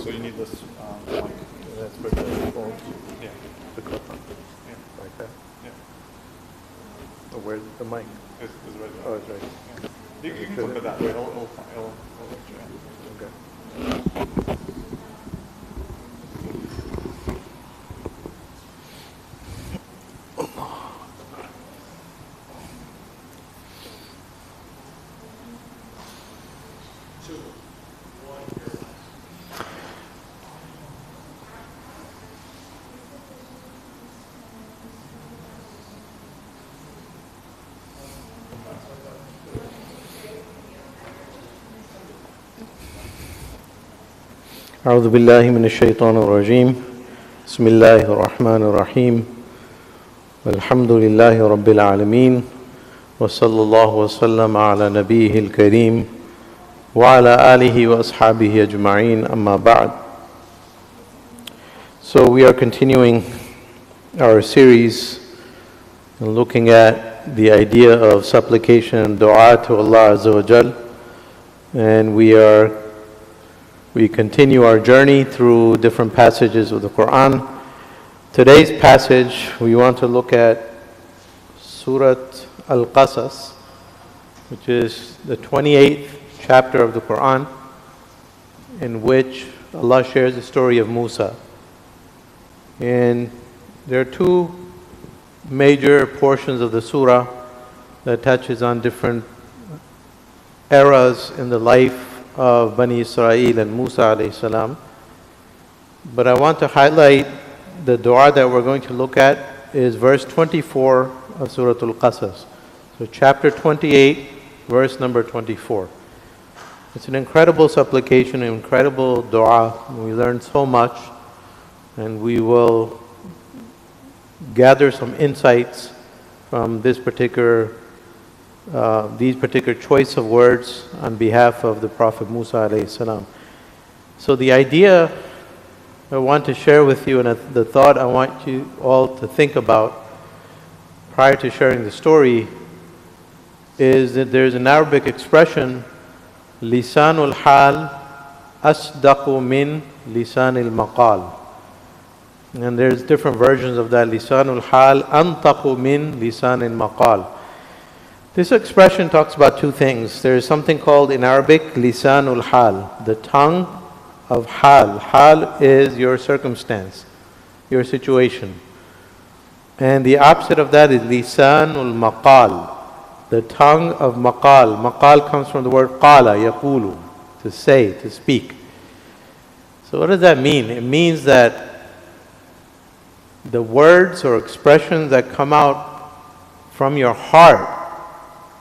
So you need this mic. That's for the phone. Yeah. The clip on. Yeah. Like that. Yeah. Oh, where's the mic? It's right there. Oh, it's right. Yeah. You can flip it that way. It'll let you in. Okay. أعوذ بالله من الشيطان الرجيم بسم الله الرحمن الرحيم والحمد لله رب العالمين وصلى الله وسلم على نبيه الكريم وعلى آله وأصحابه أجمعين أما بعد. So we are continuing our series and looking at the idea of supplication and dua to Allah Azza wa Jal, and we continue our journey through different passages of the Quran. Today's passage, we want to look at Surah Al-Qasas, which is the 28th chapter of the Quran, in which Allah shares the story of Musa. And there are two major portions of the surah that touches on different eras in the life of Bani Israel and Musa alayhi salam. But I want to highlight the dua that we're going to look at is verse 24 of Surah Al-Qasas. So chapter 28, verse number 24. It's an incredible supplication, an incredible dua. We learn so much, and we will gather some insights from these particular choice of words on behalf of the Prophet Musa alayhi salam. So the idea I want to share with you, and the thought I want you all to think about prior to sharing the story, is that there's an Arabic expression, lisanul hal asdaqu min lisanil maqal. And there's different versions of that. Lisanul hal antaqu min lisanil maqal. This expression talks about two things. There is something called in Arabic lisanul hal, the tongue of hal. Hal is your circumstance, your situation. And the opposite of that is lisanul maqal, the tongue of maqal. Maqal comes from the word qala, yaqulu, to say, to speak. So what does that mean? It means that the words or expressions that come out from your heart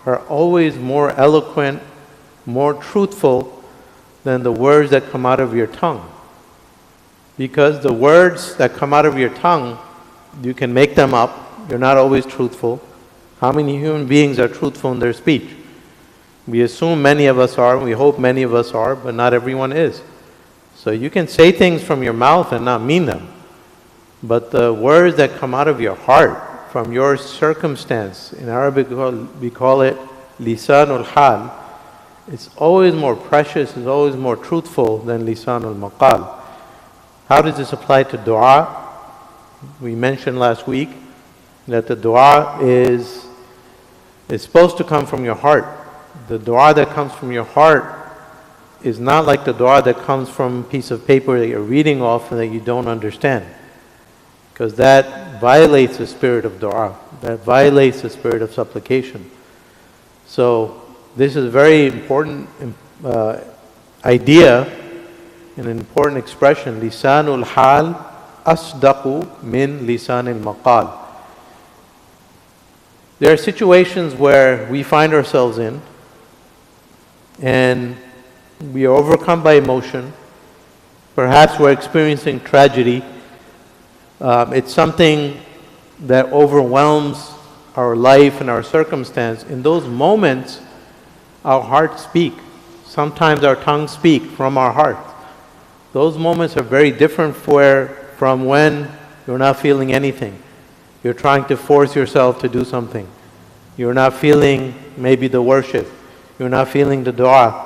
are always more eloquent, more truthful than the words that come out of your tongue. Because the words that come out of your tongue, you can make them up. You're not always truthful. How many human beings are truthful in their speech? We assume many of us are, we hope many of us are, but not everyone is. So you can say things from your mouth and not mean them. But the words that come out of your heart, from your circumstance, in Arabic we call it lisanul hal, it's always more precious, it's always more truthful than lisanul maqal. How does this apply to dua? We mentioned last week that the dua is supposed to come from your heart. The dua that comes from your heart is not like the dua that comes from a piece of paper that you're reading off and that you don't understand. Because that violates the spirit of dua. That violates the spirit of supplication. So this is a very important idea, an important expression. Lisanul hal asdaqu min lisanil maqal. There are situations where we find ourselves in, and we are overcome by emotion. Perhaps we're experiencing tragedy. It's something that overwhelms our life and our circumstance. In those moments, our hearts speak. Sometimes our tongues speak from our heart. Those moments are very different from when you're not feeling anything. You're trying to force yourself to do something. You're not feeling maybe the worship. You're not feeling the dua.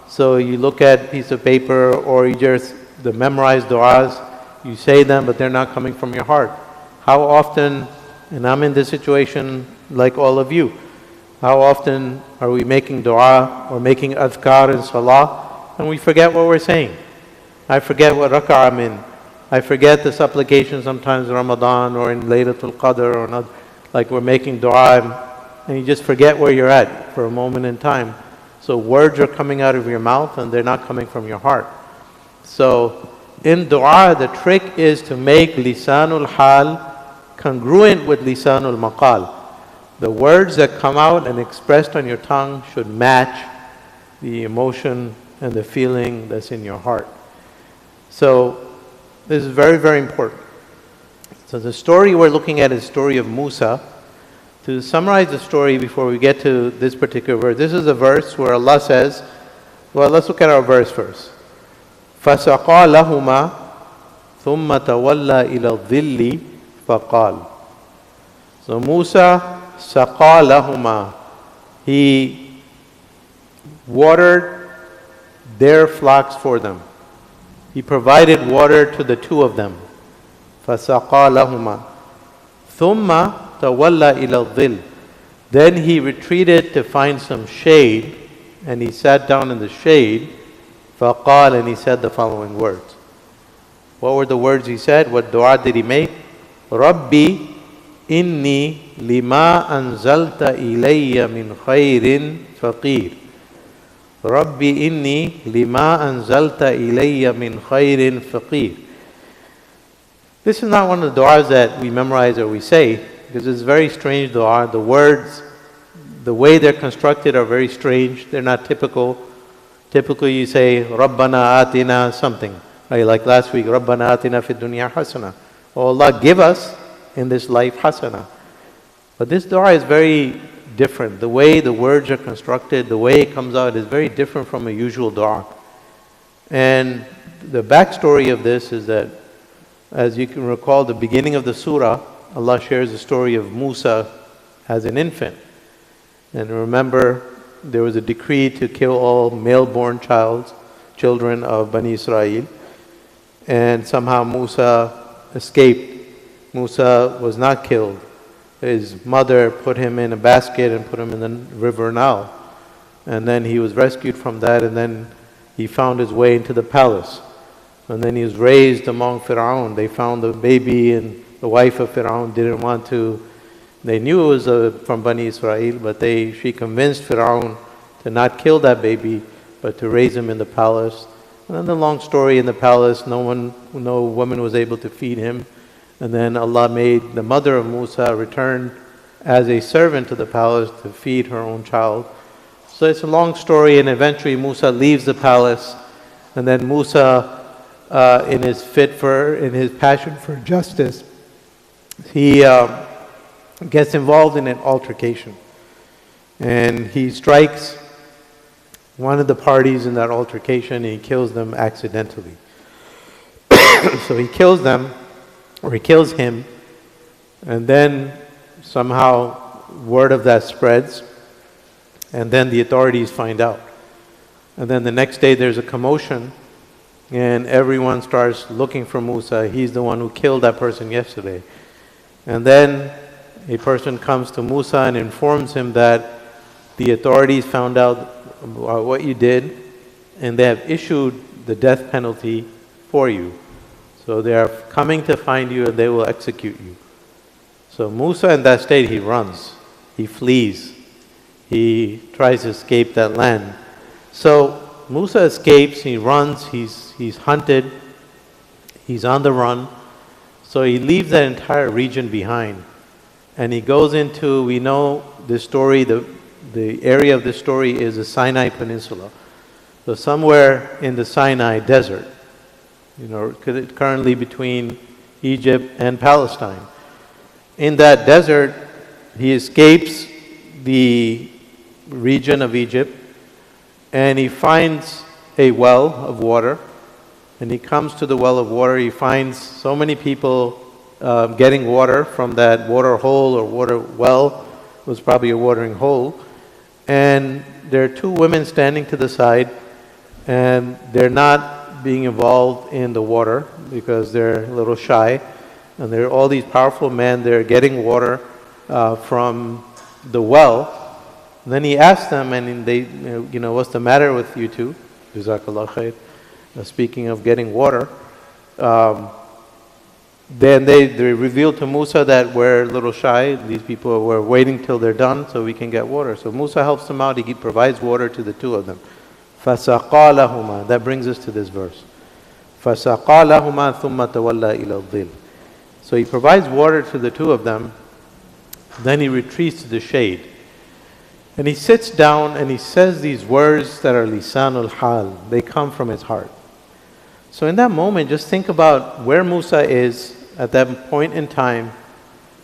So you look at a piece of paper, or you the memorized du'as, you say them, but they're not coming from your heart. How often, and I'm in this situation like all of you, how often are we making dua or making adhkar in salah and we forget what we're saying? I forget what rak'ah I'm in. I forget the supplication sometimes in Ramadan or in Laylatul Qadr or not, like we're making dua and you just forget where you're at for a moment in time. So words are coming out of your mouth and they're not coming from your heart. So in dua, the trick is to make lisanul hal congruent with lisanul maqal. The words that come out and expressed on your tongue should match the emotion and the feeling that's in your heart. So this is very, very important. So the story we're looking at is the story of Musa. To summarize the story before we get to this particular verse, this is a verse where Allah says, well, let's look at our verse first. فَسَقَى لَهُمَا ثُمَّ تَوَلَّى إِلَى الظِّلِّ فَقَالَ. So Musa سَقَى لَهُمَا, he watered their flocks for them. He provided water to the two of them. فَسَقَى لَهُمَا ثُمَّ تَوَلَّى إِلَى الظِّلِّ. Then he retreated to find some shade, and he sat down in the shade. فَقَالَ, and he said the following words. What were the words he said? What dua did he make? رَبِّي إِنِّي لِمَا أَنزَلْتَ إِلَيَّ مِنْ خَيْرٍ فَقِيرٌ. رَبِّي إِنِّي لِمَا أَنزَلْتَ إِلَيَّ مِنْ خَيْرٍ فَقِيرٌ. This is not one of the du'as that we memorize or we say, because it's a very strange dua. The words, the way they're constructed are very strange. They're not typical. Typically you say, Rabbana atina something. Right? Like last week, Rabbana atina fid dunya hasana. Oh Allah, give us in this life hasana. But this dua is very different. The way the words are constructed, the way it comes out is very different from a usual dua. And the backstory of this is that, as you can recall, the beginning of the surah, Allah shares the story of Musa as an infant. And remember, there was a decree to kill all male-born children of Bani Israel. And somehow Musa escaped. Musa was not killed. His mother put him in a basket and put him in the river Nile. And then he was rescued from that, and then he found his way into the palace. And then he was raised among Fir'aun. They found the baby, and the wife of Fir'aun didn't want to. They knew it was from Bani Israel, but she convinced Fir'aun to not kill that baby, but to raise him in the palace. And then the long story in the palace, no woman was able to feed him. And then Allah made the mother of Musa return as a servant to the palace to feed her own child. So it's a long story, and eventually Musa leaves the palace, and then Musa, in his passion for justice, he gets involved in an altercation, and he strikes one of the parties in that altercation, and he kills them accidentally. So he kills them, or he kills him, and then somehow word of that spreads, and then the authorities find out. And then the next day there's a commotion, and everyone starts looking for Musa. He's the one who killed that person yesterday. And then a person comes to Musa and informs him that the authorities found out what you did, and they have issued the death penalty for you. So they are coming to find you, and they will execute you. So Musa, in that state, he runs. He flees. He tries to escape that land. So Musa escapes, he runs, he's hunted, he's on the run. So he leaves that entire region behind. And he goes into, we know this story, the area of this story is the Sinai Peninsula. So somewhere in the Sinai desert, currently between Egypt and Palestine. In that desert, he escapes the region of Egypt, and he finds a well of water. And he comes to the well of water. He finds so many people getting water from that water hole or water well. It was probably a watering hole. And there are two women standing to the side, and they're not being involved in the water because they're a little shy. And there are all these powerful men, they're getting water from the well. Then he asked them, and they, what's the matter with you two? Jazakallah khair. Speaking of getting water, then they revealed to Musa that we're a little shy. These people were waiting till they're done so we can get water. So Musa helps them out. He provides water to the two of them. فَسَقَى لَهُمَا. That brings us to this verse. فَسَقَى لَهُمَا ثُمَّ تَوَلَّى إِلَى الظِّلِّ. So he provides water to the two of them. Then he retreats to the shade. And he sits down and he says these words that are lisanul hal. They come from his heart. So in that moment, just think about where Musa is at that point in time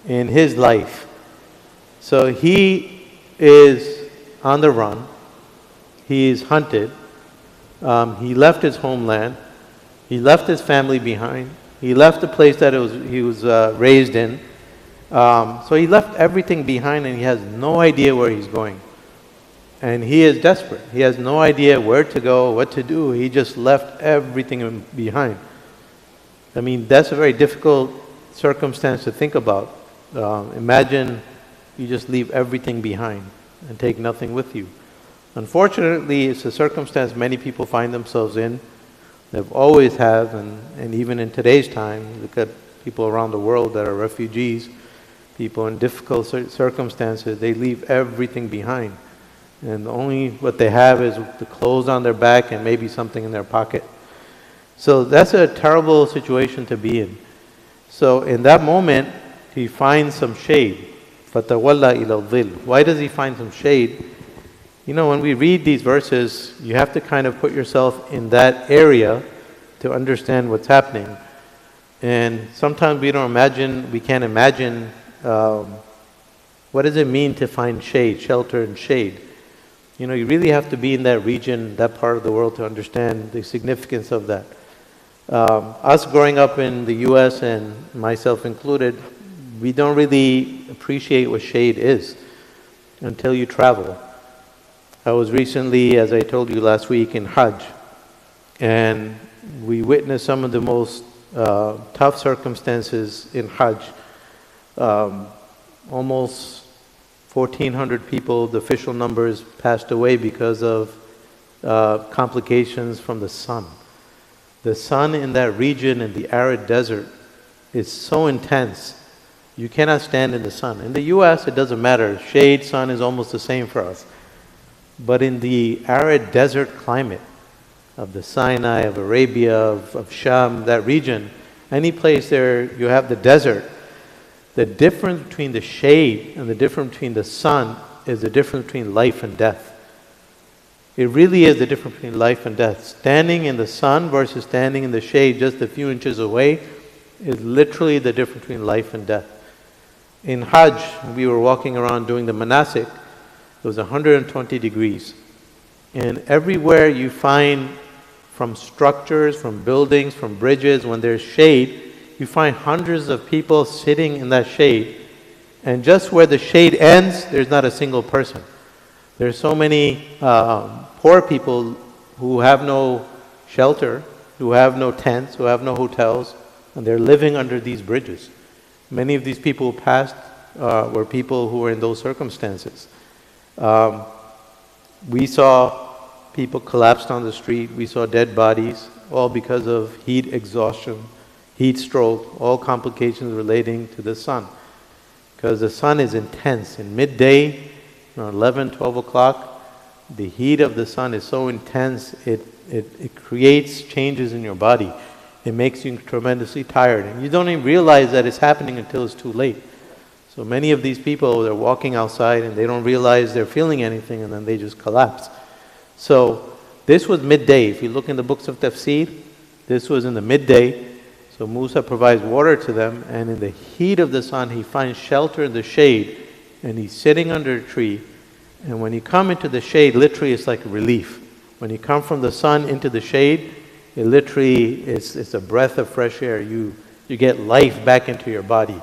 in his life. So he is on the run. He is hunted. He left his homeland. He left his family behind. He left the place that he was raised in. So he left everything behind and he has no idea where he's going. And he is desperate. He has no idea where to go, what to do. He just left everything behind. I mean, that's a very difficult circumstance to think about. Imagine you just leave everything behind and take nothing with you. Unfortunately, it's a circumstance many people find themselves in. They've always have, and even in today's time, look at people around the world that are refugees, people in difficult circumstances, they leave everything behind. And only what they have is the clothes on their back and maybe something in their pocket. So that's a terrible situation to be in. So in that moment, he finds some shade. فَتَوَلَّى إِلَى الظِّلِّ. Why does he find some shade? When we read these verses, you have to kind of put yourself in that area to understand what's happening. And sometimes we can't imagine what does it mean to find shade, shelter and shade. You really have to be in that region, that part of the world to understand the significance of that. Us growing up in the U.S. and myself included, we don't really appreciate what shade is until you travel. I was recently, as I told you last week, in Hajj, and we witnessed some of the most tough circumstances in Hajj. Almost 1,400 people, the official numbers, passed away because of complications from the sun. The sun in that region, in the arid desert, is so intense, you cannot stand in the sun. In the U.S., it doesn't matter. Shade, sun is almost the same for us. But in the arid desert climate of the Sinai, of Arabia, of Sham, that region, any place there you have the desert, the difference between the shade and the difference between the sun is the difference between life and death. It really is the difference between life and death. Standing in the sun versus standing in the shade just a few inches away is literally the difference between life and death. In Hajj, we were walking around doing the manasik. It was 120 degrees. And everywhere you find, from structures, from buildings, from bridges, when there's shade, you find hundreds of people sitting in that shade. And just where the shade ends, there's not a single person. There's so many poor people who have no shelter, who have no tents, who have no hotels, and they're living under these bridges. Many of these people who passed were people who were in those circumstances. We saw people collapsed on the street. We saw dead bodies, all because of heat exhaustion, heat stroke, all complications relating to the sun. Because the sun is intense. In midday, around 11, 12 o'clock, the heat of the sun is so intense, it creates changes in your body. It makes you tremendously tired. And you don't even realize that it's happening until it's too late. So many of these people, they're walking outside and they don't realize they're feeling anything, and then they just collapse. So this was midday. If you look in the books of tafsir, this was in the midday. So Musa provides water to them, and in the heat of the sun, he finds shelter in the shade, and he's sitting under a tree. And when you come into the shade, literally it's like a relief. When you come from the sun into the shade, it literally it's a breath of fresh air. You get life back into your body.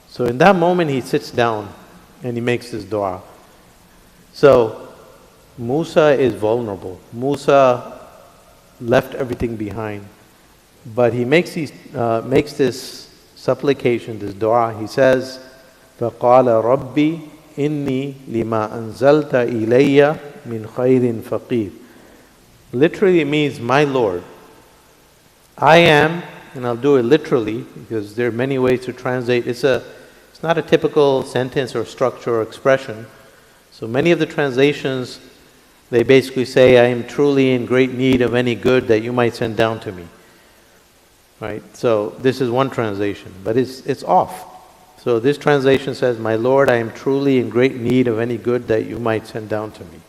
So in that moment, he sits down and he makes this dua. So Musa is vulnerable. Musa left everything behind. But he makes this supplication, this dua. He says, فَقَالَ رَبِّي إِنِّي لِمَا أَنزَلْتَ إِلَيَّ مِنْ خَيْرٍ فَقِيرٍ. Literally it means, my Lord, I am, and I'll do it literally because there are many ways to translate. It's not a typical sentence or structure or expression. So many of the translations, they basically say, I am truly in great need of any good that you might send down to me. Right? So this is one translation, but it's off. So this translation says, my Lord, I am truly in great need of any good that you might send down to me.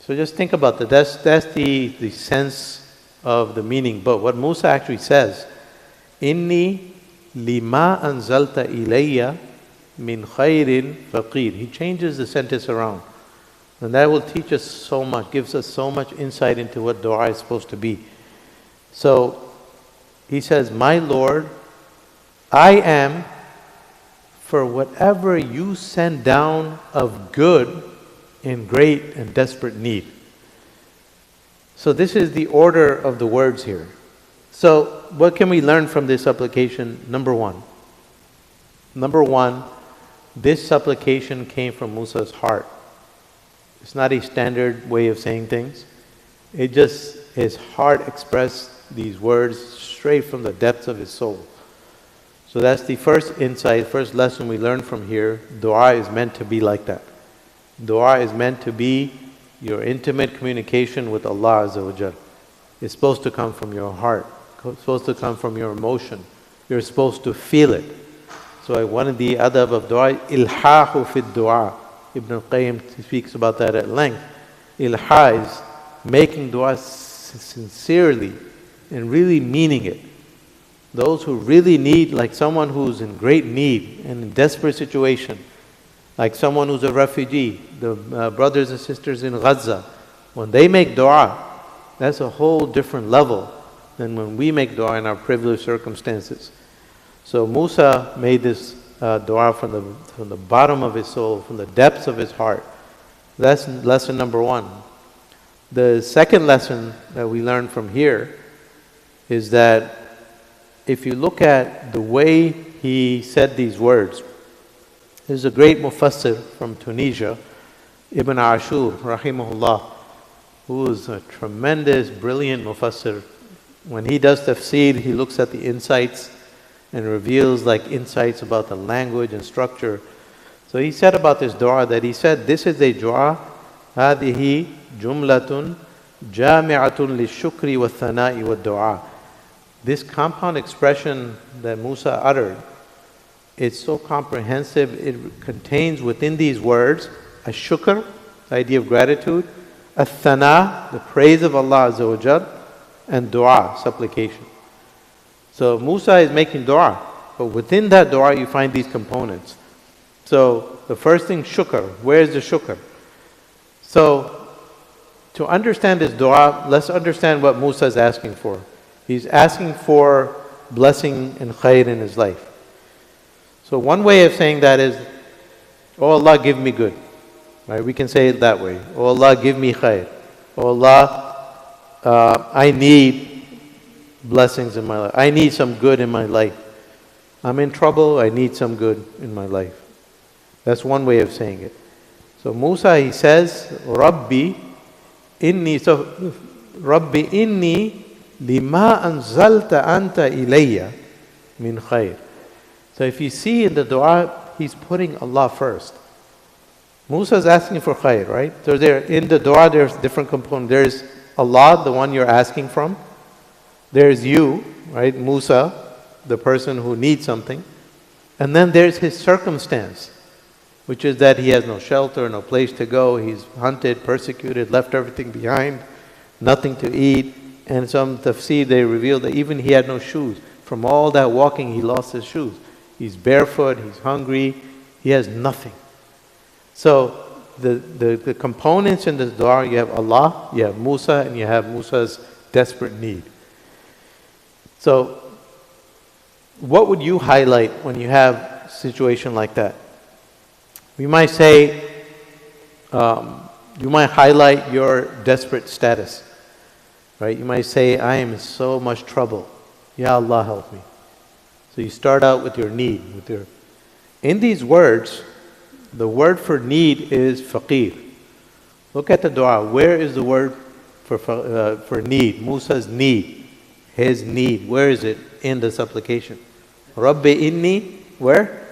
So just think about that. That's the sense of the meaning. But what Musa actually says, Inni lima anzalta ilayya min khayrin faqir. He changes the sentence around. And that will teach us so much, gives us so much insight into what dua is supposed to be. So he says, my Lord, I am for whatever you send down of good in great and desperate need. So this is the order of the words here. So what can we learn from this supplication? Number one, this supplication came from Musa's heart. It's not a standard way of saying things. His heart expressed these words straight from the depths of his soul. So that's the first insight, first lesson we learn from here. Dua is meant to be like that. Dua is meant to be your intimate communication with Allah Azza wa Jal. It's supposed to come from your heart. It's supposed to come from your emotion. You're supposed to feel it. So one of the adab of dua, ilhahu fi dua. Ibn al-Qayyim speaks about that at length. Ilha is making dua sincerely and really meaning it. Those who really need, like someone who's in great need and in desperate situation, like someone who's a refugee, the brothers and sisters in Gaza, when they make dua, that's a whole different level than when we make dua in our privileged circumstances. So Musa made this dua from the bottom of his soul, from the depths of his heart. That's lesson number one. The second lesson that we learn from here is that if you look at the way he said these words, there's a great mufassir from Tunisia, Ibn Ashur, rahimahullah, who is a tremendous, brilliant mufassir. When he does tafsir, he looks at the insights and reveals like insights about the language and structure. So he said about this dua that he said, this is a dua, هذه جملة جامعة للشكر والثناء والدعاء. This compound expression that Musa uttered, it's so comprehensive. It contains within these words a shukr, the idea of gratitude, a thana, the praise of Allah Azza wa Jal, and dua, supplication. So Musa is making dua, but within that dua you find these components. So the first thing, shukr. Where is the shukr? So to understand this dua, let's understand what Musa is asking for. He's asking for blessing and khayr in his life. So one way of saying that is, oh Allah, give me good. Right? We can say it that way. Oh Allah, give me khayr. Oh Allah, I need blessings in my life. I need some good in my life. I'm in trouble, I need some good in my life. That's one way of saying it. So Musa, he says, Rabbi inni, lima anzalta anta ilayya min khayr. So if you see in the dua, he's putting Allah first. Musa is asking for khayr, right? So in the dua, there's different components. There's Allah, the one you're asking from. There's you, right? Musa, the person who needs something. And then there's his circumstance, which is that he has no shelter, no place to go. He's hunted, persecuted, left everything behind, nothing to eat. And some tafsir, they reveal that even he had no shoes. From all that walking, he lost his shoes. He's barefoot, he's hungry, he has nothing. So the components in this dua, you have Allah, you have Musa, and you have Musa's desperate need. So what would you highlight when you have a situation like that? We might say, you might highlight your desperate status. right? You might say, I am in so much trouble. Ya Allah, help me. So you start out with your need. In these words, the word for need is faqir. Look at the dua. Where is the word for need? Musa's need. His need. Where is it in the supplication? Rabbi inni, where?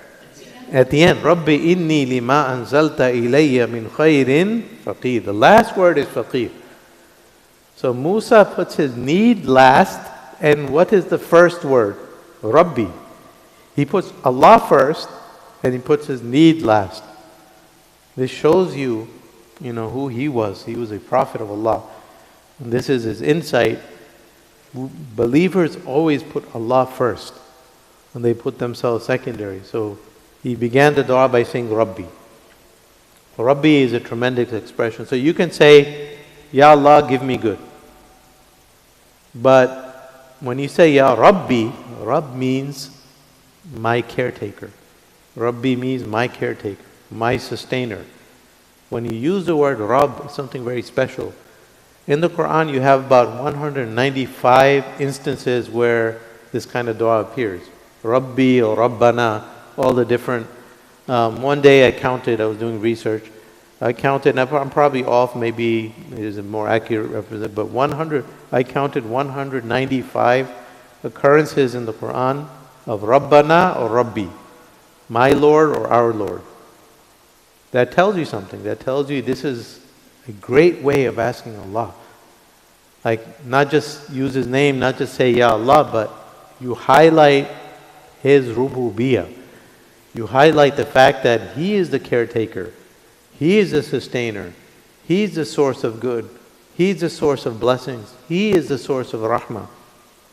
At the end. Rabbi inni lima anzalta ilayya min khayrin faqir. The last word is faqir. So Musa puts his need last, and what is the first word? Rabbi. He puts Allah first, and he puts his need last. This shows you, who he was. He was a prophet of Allah. And this is his insight. Believers always put Allah first, and they put themselves secondary. So he began the dua by saying Rabbi. Rabbi is a tremendous expression. So you can say, Ya Allah, give me good. But when you say Ya Rabbi, Rabb means my caretaker. Rabbi means my caretaker, my sustainer. When you use the word Rabb, it's something very special. In the Quran, you have about 195 instances where this kind of dua appears. Rabbi or Rabbana, all the different. One day I counted, I was doing research. I counted, and I'm probably off, maybe it is a more accurate representation, but I counted 195 occurrences in the Quran of Rabbana or Rabbi, my Lord or our Lord. That tells you something. That tells you this is a great way of asking Allah. Like, not just use His name, not just say Ya Allah, but you highlight His rububiyyah. You highlight the fact that He is the caretaker. He is the sustainer. He is the source of good. He is the source of blessings. He is the source of rahmah.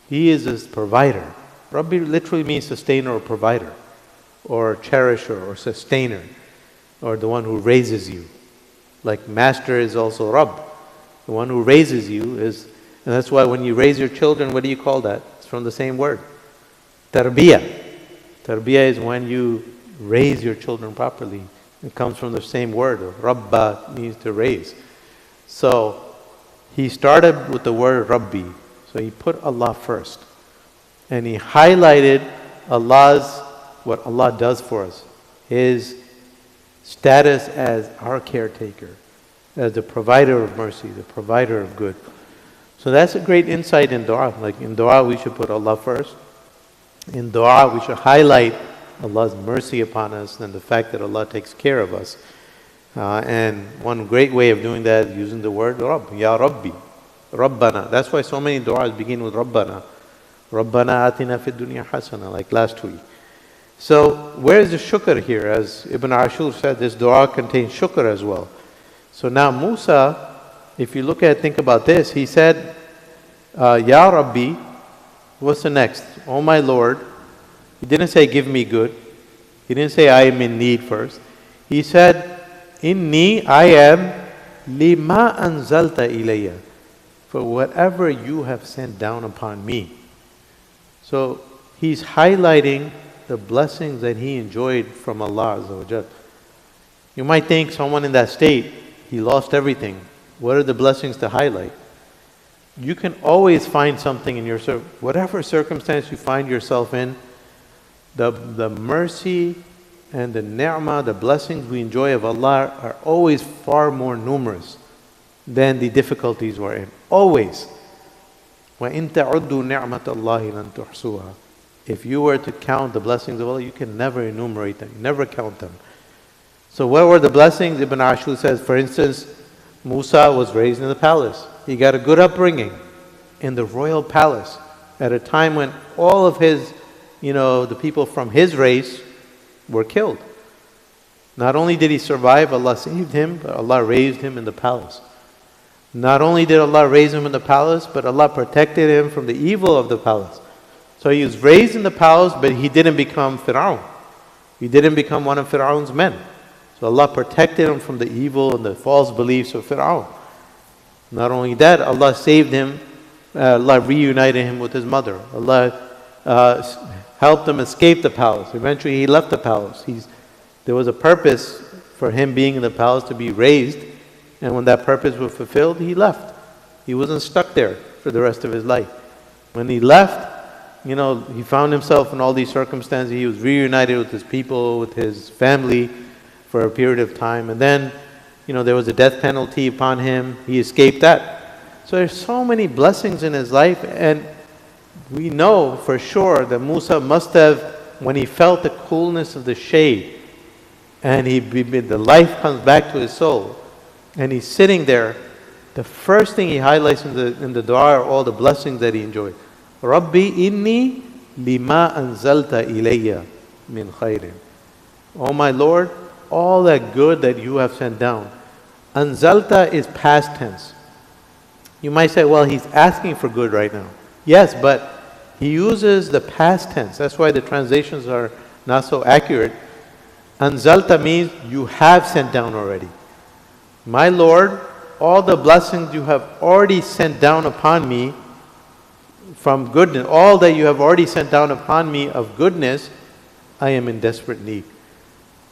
He is the provider. Rabbi literally means sustainer or provider, or cherisher or sustainer, or the one who raises you. Like master is also Rabb. The one who raises you is, and that's why when you raise your children, what do you call that? It's from the same word. Tarbiyah. Tarbiyah is when you raise your children properly. It comes from the same word. Rabba means to raise. So he started with the word Rabbi. So he put Allah first. And he highlighted what Allah does for us. His status as our caretaker, as the provider of mercy, the provider of good. So that's a great insight in dua. Like in dua, we should put Allah first. In dua, we should highlight Allah's mercy upon us and the fact that Allah takes care of us. And one great way of doing that is using the word Rabb, Ya Rabbi, Rabbana. That's why so many du'as begin with Rabbana. Rabbana atina fid dunya hasana, like last week. So where is the shukr here? As Ibn Ashur said, this dua contains shukr as well. So now Musa, if you think about this, he said, Ya Rabbi, what's the next? Oh my Lord. He didn't say, give me good. He didn't say, I am in need first. He said, Inni, I am lima anzalta ilayya, for whatever you have sent down upon me. So he's highlighting the blessings that he enjoyed from Allah Azza wa Jal. You might think someone in that state, he lost everything. What are the blessings to highlight? You can always find something in whatever circumstance you find yourself in. The mercy and the ni'mah, the blessings we enjoy of Allah are always far more numerous than the difficulties we're in. Always. وَإِن تَعُدُّوا نِعْمَةَ اللَّهِ لَن تُحْصُوهَا. If you were to count the blessings of Allah, you can never enumerate them, never count them. So what were the blessings? Ibn Ashur says, for instance, Musa was raised in the palace. He got a good upbringing in the royal palace at a time when all of his, the people from his race were killed. Not only did he survive, Allah saved him, but Allah raised him in the palace. Not only did Allah raise him in the palace, but Allah protected him from the evil of the palace. So he was raised in the palace, but he didn't become Fir'aun. He didn't become one of Fir'aun's men. So Allah protected him from the evil and the false beliefs of Fir'aun. Not only that, Allah saved him. Allah reunited him with his mother. Allah helped him escape the palace. Eventually he left the palace. There was a purpose for him being in the palace, to be raised. And when that purpose was fulfilled, he left. He wasn't stuck there. for the rest of his life. When he left, he found himself in all these circumstances. He was reunited with his people, with his family for a period of time. And then, there was a death penalty upon him. He escaped that. So there's so many blessings in his life. And we know for sure that Musa must have, when he felt the coolness of the shade, and the life comes back to his soul, and he's sitting there, the first thing he highlights in the dua are all the blessings that he enjoyed. Rabbi inni lima anzalta ilayya min khayrin. Oh my Lord, all that good that you have sent down. Anzalta is past tense. You might say, well, he's asking for good right now. Yes, but he uses the past tense. That's why the translations are not so accurate. Anzalta means you have sent down already. My Lord, all the blessings you have already sent down upon me from goodness, all that you have already sent down upon me of goodness, I am in desperate need.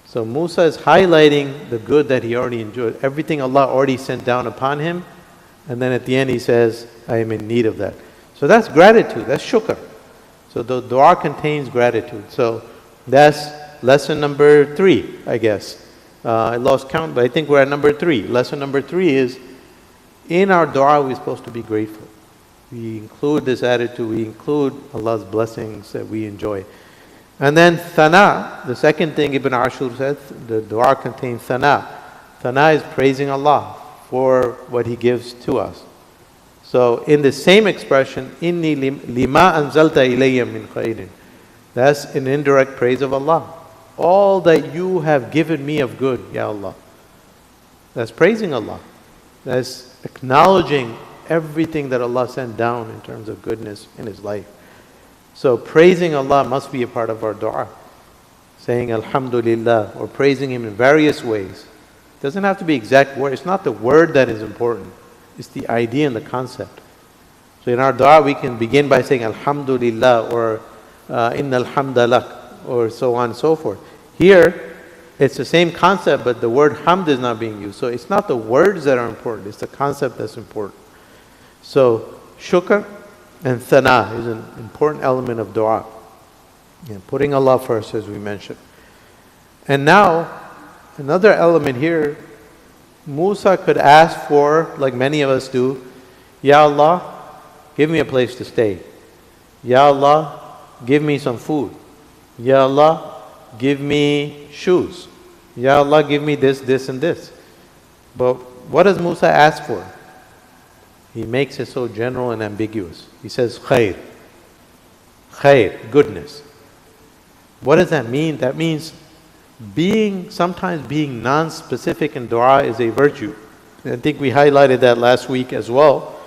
So Musa is highlighting the good that he already enjoyed. Everything Allah already sent down upon him. And then at the end he says, I am in need of that. So that's gratitude, that's shukr. So the dua contains gratitude. So that's lesson number 3, I guess. I lost count, but I think we're at number 3. Lesson number 3 is, in our dua we're supposed to be grateful. We include this attitude, we include Allah's blessings that we enjoy. And then thana, the second thing Ibn Ashur says, the dua contains thana. Thana is praising Allah for what He gives to us. So in the same expression, inni lima anzalta ilayya min khayrin, that's an indirect praise of Allah. All that you have given me of good, Ya Allah. That's praising Allah. That's acknowledging everything that Allah sent down in terms of goodness in His life. So praising Allah must be a part of our dua. Saying Alhamdulillah, or praising Him in various ways. It doesn't have to be exact word. It's not the word that is important. It's the idea and the concept. So in our dua we can begin by saying Alhamdulillah, or Innal hamda lak, or so on and so forth. Here, it's the same concept, but the word hamd is not being used. So it's not the words that are important, it's the concept that's important. So shukr and thana is an important element of dua. And putting Allah first, as we mentioned. And now, another element here, Musa could ask for, like many of us do, Ya Allah, give me a place to stay. Ya Allah, give me some food. Ya Allah, give me shoes. Ya Allah, give me this, this, and this. But what does Musa ask for? He makes it so general and ambiguous. He says khayr. Khayr, goodness. What does that mean? That means sometimes being non-specific in dua is a virtue. And I think we highlighted that last week as well.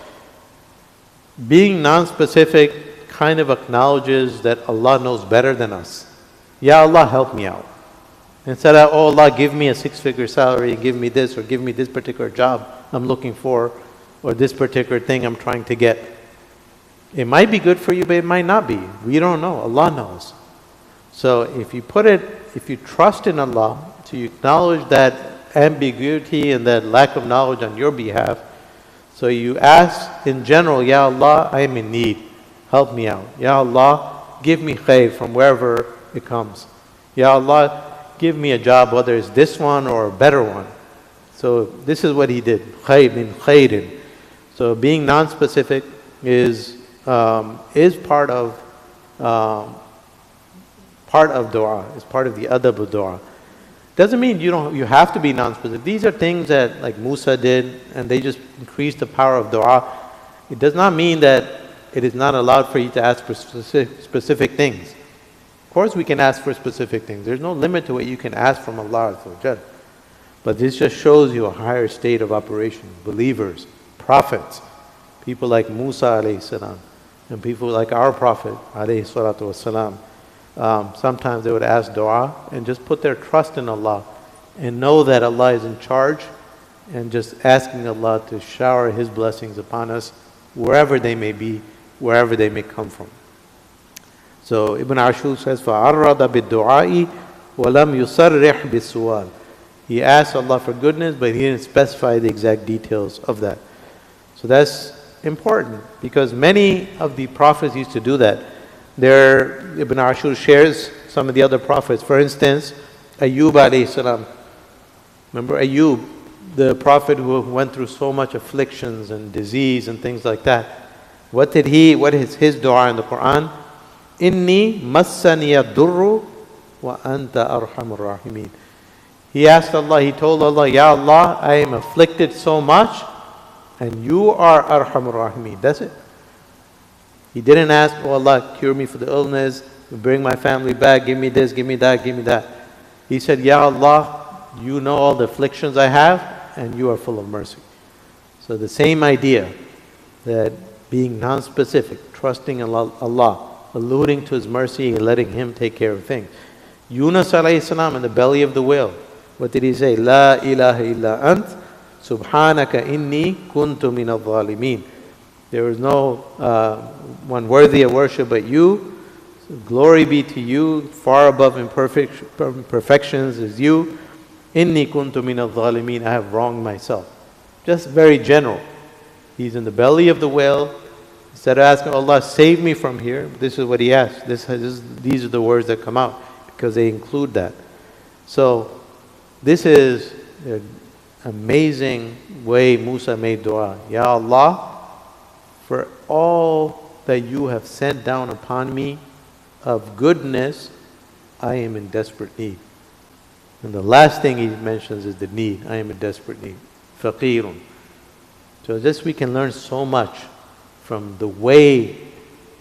Being non-specific kind of acknowledges that Allah knows better than us. Ya Allah, help me out. Instead of, oh Allah, give me a 6-figure salary, give me this, or give me this particular job I'm looking for, or this particular thing I'm trying to get. It might be good for you, but it might not be. We don't know. Allah knows. So if you trust in Allah, to acknowledge that ambiguity and that lack of knowledge on your behalf, so you ask in general, Ya Allah, I am in need. Help me out. Ya Allah, give me khayr from wherever it comes. Ya Allah, give me a job, whether it's this one or a better one. So this is what he did. Khayr min khayrin. So being non-specific is part of dua. It's part of the adab of dua. Doesn't mean you have to be non-specific. These are things that like Musa did, and they just increase the power of dua. It does not mean that it is not allowed for you to ask for specific things. Of course we can ask for specific things. There's no limit to what you can ask from Allah Azza wa Jal. But this just shows you a higher state of operation. Believers, prophets, people like Musa alayhi salam, and people like our Prophet alayhi salatu wasalam. Sometimes they would ask dua and just put their trust in Allah and know that Allah is in charge, and just asking Allah to shower His blessings upon us wherever they may be, wherever they may come from. So Ibn Ashur says, فَعَرَّضَ بِالدُّعَاءِ وَلَمْ يُصَرِّحْ بِالسُّؤَالِ. He asked Allah for goodness, but he didn't specify the exact details of that. So that's important because many of the prophets used to do that. There, Ibn Ashur shares some of the other prophets. For instance, Ayyub alayhi salam. Remember Ayyub, the prophet who went through so much afflictions and disease and things like that. What is his dua in the Quran? Inni massani ad-durru wa anta arhamur rahimin. He asked Allah, he told Allah, Ya Allah, I am afflicted so much and you are arhamur rahimin. That's it. He didn't ask, oh Allah, cure me for the illness, bring my family back, give me this, give me that, give me that. He said, Ya Allah, you know all the afflictions I have and you are full of mercy. So the same idea, that being non-specific, trusting Allah, alluding to His mercy and letting Him take care of things. Yunus alayhi salam in the belly of the whale, what did he say? La ilaha illa ant, subhanaka inni kuntu min al-zalimin. There is no one worthy of worship but you. Glory be to you, far above imperfections is you. Inni kuntu min al-zalimin, I have wronged myself. Just very general. He's in the belly of the whale. Instead of asking Allah, save me from here, this is what he asked. These are the words that come out because they include that. So this is an amazing way Musa made dua. Ya Allah, for all that you have sent down upon me of goodness, I am in desperate need. And the last thing he mentions is the need. I am in desperate need. Faqirun. So this we can learn so much from the way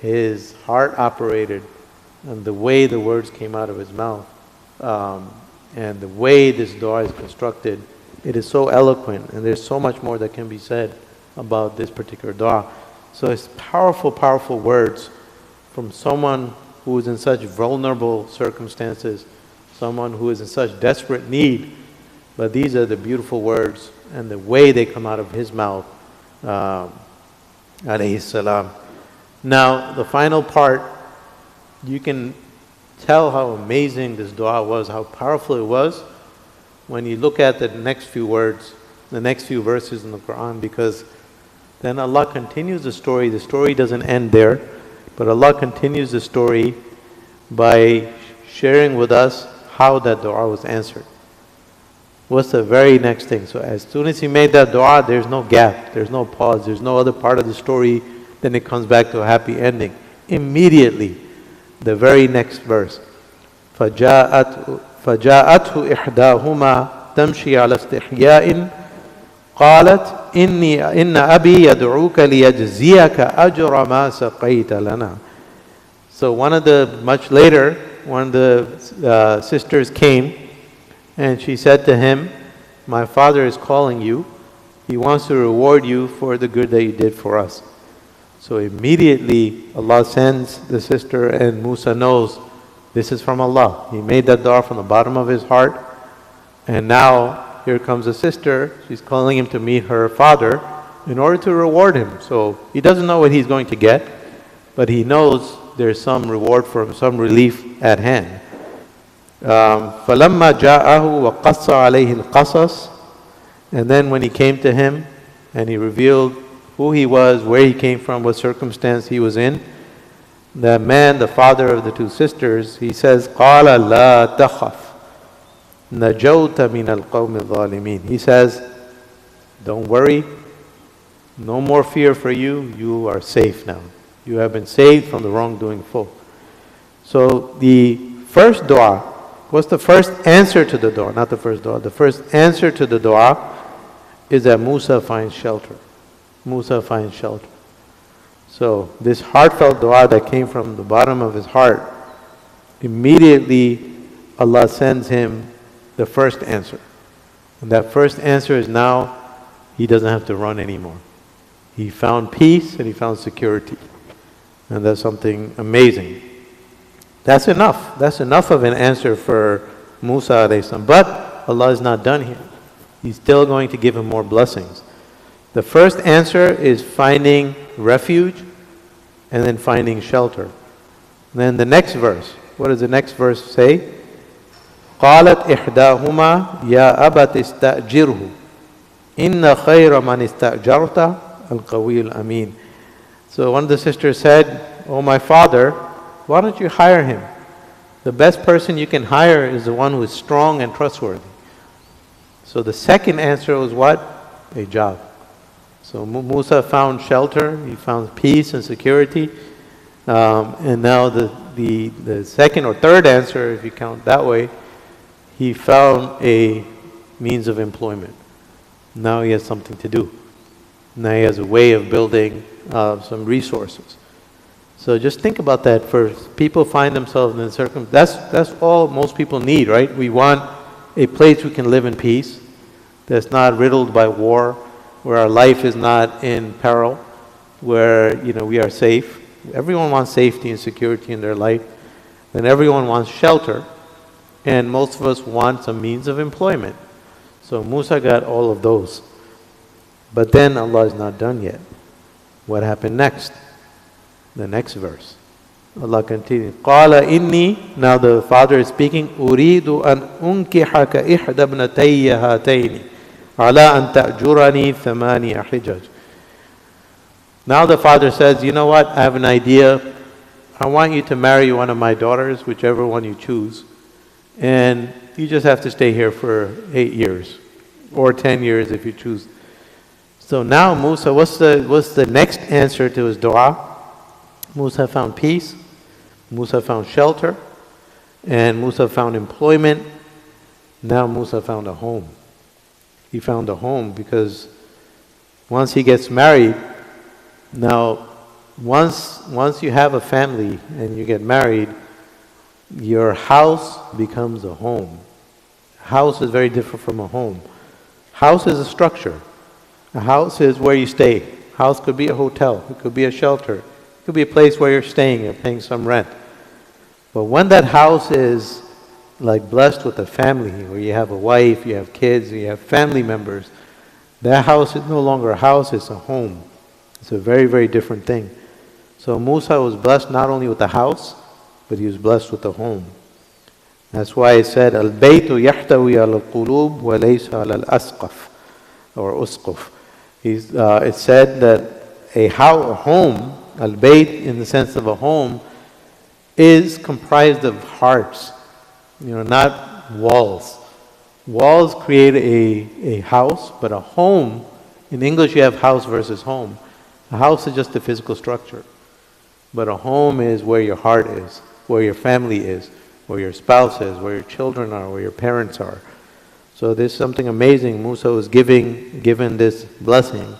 his heart operated and the way the words came out of his mouth and the way this dua is constructed. It is so eloquent and there's so much more that can be said about this particular dua. So it's powerful, powerful words from someone who is in such vulnerable circumstances, someone who is in such desperate need. But these are the beautiful words and the way they come out of his mouth, alayhi salam. Now, the final part, you can tell how amazing this dua was, how powerful it was when you look at the next few words, the next few verses in the Quran, because then Allah continues the story. The story doesn't end there, but Allah continues the story by sharing with us how that dua was answered. What's the very next thing? So as soon as he made that dua, there's no gap, there's no pause, there's no other part of the story, then it comes back to a happy ending. Immediately, the very next verse. فَجَاءَتْهُ إِحْدَاهُمَا تَمْشِي عَلَى اسْتِحْيَاءٍ قَالَتْ إِنَّ أَبِي يَدْعُوكَ لِيَجْزِيَكَ أَجْرَ مَا سَقَيْتَ لَنَا. So much later, one of the sisters came and she said to him, my father is calling you. He wants to reward you for the good that you did for us. So immediately Allah sends the sister and Musa knows this is from Allah. He made that dua from the bottom of his heart. And now here comes the sister. She's calling him to meet her father in order to reward him. So he doesn't know what he's going to get, but he knows there's some reward for him, some relief at hand. فَلَمَّا جَاءَهُ وَقَصَّ عَلَيْهِ الْقَصَصِ. And then when he came to him and he revealed who he was, where he came from, what circumstance he was in, the man, the father of the two sisters, he says, قَالَ لَا تَخَفْ نَجَوْتَ مِنَ الْقَوْمِ الظَّالِمِينَ. He says, don't worry, no more fear for you, you are safe now. You have been saved from the wrongdoing folk. So the first dua, what's the first answer to the dua? Not the first dua. The first answer to the dua is that Musa finds shelter. Musa finds shelter. So this heartfelt dua that came from the bottom of his heart, immediately Allah sends him the first answer. And that first answer is now he doesn't have to run anymore. He found peace and he found security. And that's something amazing. That's enough. That's enough of an answer for Musa alayhi salam. But Allah is not done here. He's still going to give him more blessings. The first answer is finding refuge and then finding shelter. And then the next verse. What does the next verse say? قالت إحداهما يا أبت استأجره إن خير من استأجرت al-Qawi al-Amin. So one of the sisters said, "Oh, my father, why don't you hire him? The best person you can hire is the one who is strong and trustworthy." So the second answer was what? A job. So Musa found shelter, he found peace and security. And now the second or third answer, if you count that way, he found a means of employment. Now he has something to do. Now he has a way of building some resources. So just think about that first. People find themselves in a that's all most people need, right? We want a place we can live in peace, that's not riddled by war, where our life is not in peril, where we are safe. Everyone wants safety and security in their life, and everyone wants shelter, and most of us want some means of employment. So Musa got all of those. But then Allah is not done yet. What happened next? The next verse. Allah continues. قَالَ إِنِّي, now the father is speaking, أُرِيدُ أَنْ أُنْكِحَكَ إِحْدَى ابْنَتَيَّ هَاتَيْنِ عَلَىٰ أَنْ تَأْجُرَنِي ثَمَانِيَ حِجَجٍ. Now the father says, you know what, I have an idea. I want you to marry one of my daughters, whichever one you choose, and you just have to stay here for 8 years, or 10 years if you choose. So now Musa, what's the next answer to his dua? Musa found peace, Musa found shelter, and Musa found employment. Now Musa found a home. He found a home because once he gets married, now once you have a family and you get married, your house becomes a home. House is very different from a home. House is a structure. A house is where you stay. House could be a hotel. It could be a shelter. It could be a place where you're staying. You're paying some rent. But when that house is like blessed with a family, where you have a wife, you have kids, you have family members, that house is no longer a house, it's a home. It's a very, very different thing. So Musa was blessed not only with the house, but he was blessed with the home. That's why it said, Al-baytu yahtawi al-qulub wa laysa al-asqaf, or usquf. It said that a home, al-bayt in the sense of a home, is comprised of hearts, not walls. Walls create a house, but a home, in English you have house versus home. A house is just a physical structure. But a home is where your heart is, where your family is, where your spouse is, where your children are, where your parents are. So there's something amazing. Musa was given this blessing.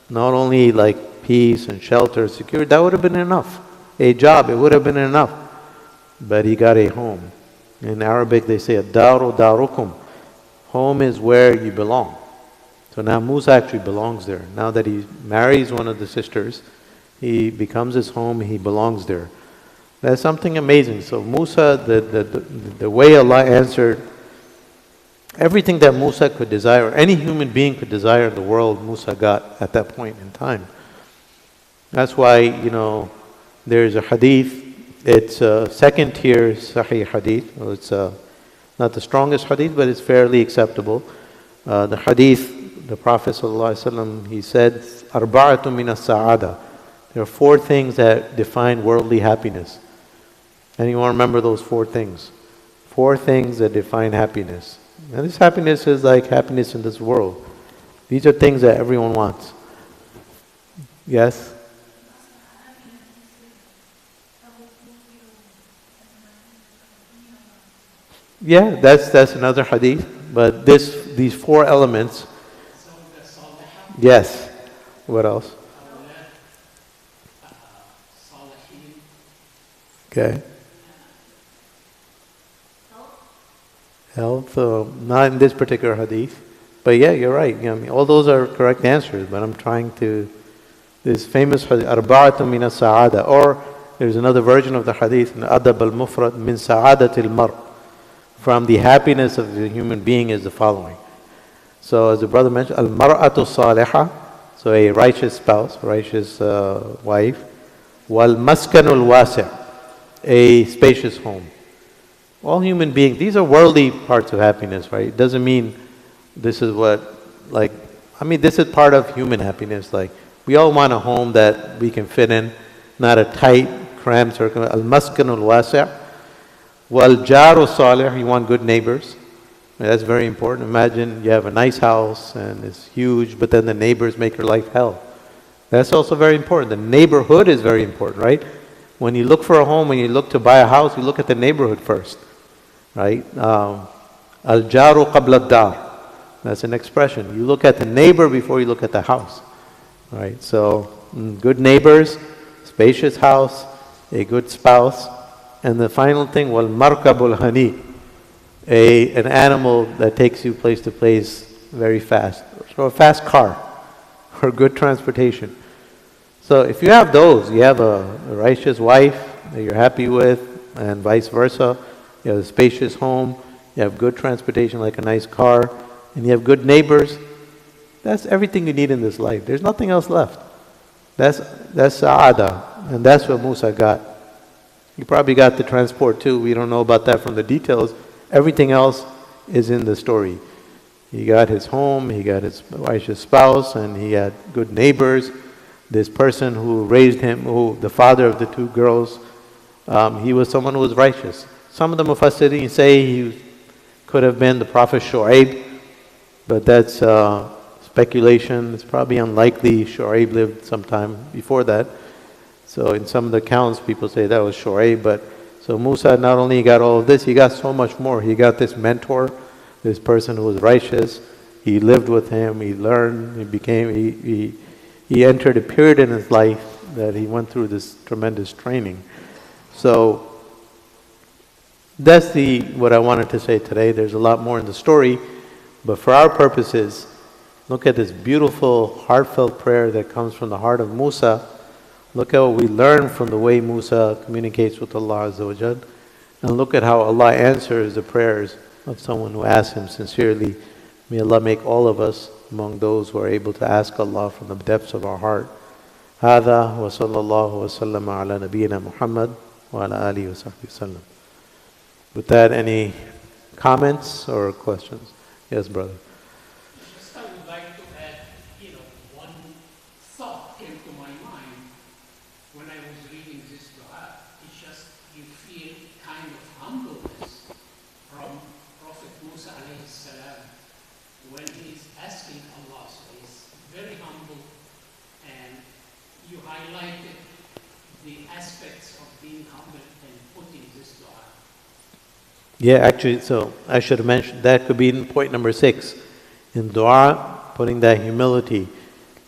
Not only like peace and shelter, security, that would have been enough. A job, it would have been enough. But he got a home. In Arabic they say, Daru darukum. Home is where you belong. So now Musa actually belongs there. Now that he marries one of the sisters, he becomes his home, he belongs there. That's something amazing. So Musa, the way Allah answered everything that Musa could desire, or any human being could desire in the world, Musa got at that point in time. That's why, there's a hadith, it's a second tier Sahih hadith. Well, it's not the strongest hadith, but it's fairly acceptable. The hadith, the Prophet ﷺ, he said, Arba'atu min as-sa'ada. There are 4 things that define worldly happiness. Anyone remember those 4 things? 4 things that define happiness. And this happiness is like happiness in this world. These are things that everyone wants. Yes? Yeah, that's another hadith. But these 4 elements. Yes. What else? Okay. Health, not in this particular hadith. But yeah, you're right. All those are correct answers, but I'm trying to... This famous hadith, Arba'atun min as-sa'ada, or there's another version of the hadith, Adab al-Mufrad, min sa'adat al-mar. From the happiness of the human being is the following. So as the brother mentioned, al-mar'atu salihah, so a righteous spouse, righteous wife, wal-maskanul wasi', a spacious home. All human beings, these are worldly parts of happiness, right? It doesn't mean this is this is part of human happiness, like We all want a home that we can fit in, not a tight, cramped circle. Al-maskan al-wasi'. Wal-jaru salih, you want good neighbors. That's very important. Imagine you have a nice house and it's huge, but then the neighbors make your life hell. That's also very important. The neighborhood is very important, right? When you look for a home, when you look to buy a house, you look at the neighborhood first, right? Al-jaru qabla ad-dar. That's an expression. You look at the neighbor before you look at the house, right? So, good neighbors, spacious house, a good spouse, and the final thing, wal markabul hani, an animal that takes you place to place very fast. So a fast car, or good transportation. So if you have those, you have a righteous wife that you're happy with, and vice versa. You have a spacious home, you have good transportation like a nice car, and you have good neighbors. That's everything you need in this life. There's nothing else left. That's sa'ada, and that's what Musa got. He probably got the transport too. We don't know about that from the details. Everything else is in the story. He got his home, he got his righteous spouse, and he had good neighbors. This person who raised him, who the father of the two girls, he was someone who was righteous. Some of the Mufassirin say he could have been the Prophet Shu'aib, but that's speculation. It's probably unlikely. Shu'aib lived sometime before that. So in some of the accounts, people say that was Shu'aib. But so Musa not only got all of this, he got so much more. He got this mentor, this person who was righteous. He lived with him. He learned. He became. He entered a period in his life that he went through this tremendous training. So that's what I wanted to say today. There's a lot more in the story, but for our purposes, look at this beautiful, heartfelt prayer that comes from the heart of Musa. Look at what we learn from the way Musa communicates with Allah Azza wa Jal. And look at how Allah answers the prayers of someone who asks Him sincerely. May Allah make all of us among those who are able to ask Allah from the depths of our heart. هذا وصلى الله وسلم على نبينا محمد وعلى آله وصحبه وسلم. With that, any comments or questions? Yes, brother. Just I would like to add, one thought came to my mind when I was reading this dua. It's just you feel kind of humbleness from Prophet Musa alayhi salam when he is asking Allah. So he's very humble, and you highlighted the aspects of being humble and putting this dua. Yeah, actually, so I should have mentioned, that could be in point number 6. In dua, putting that humility,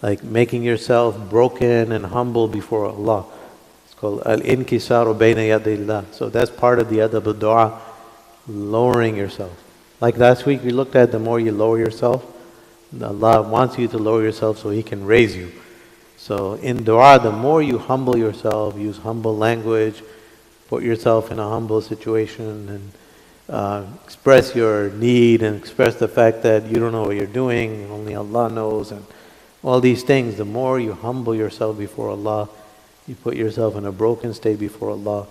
like making yourself broken and humble before Allah. It's called al-inkisaru bayna yadillah. So that's part of the adab of dua, lowering yourself. Like last week we looked at, the more you lower yourself, Allah wants you to lower yourself so He can raise you. So in dua, the more you humble yourself, use humble language, put yourself in a humble situation, and express your need and express the fact that you don't know what you're doing, only Allah knows, and all these things. The more you humble yourself before Allah, you put yourself in a broken state before Allah,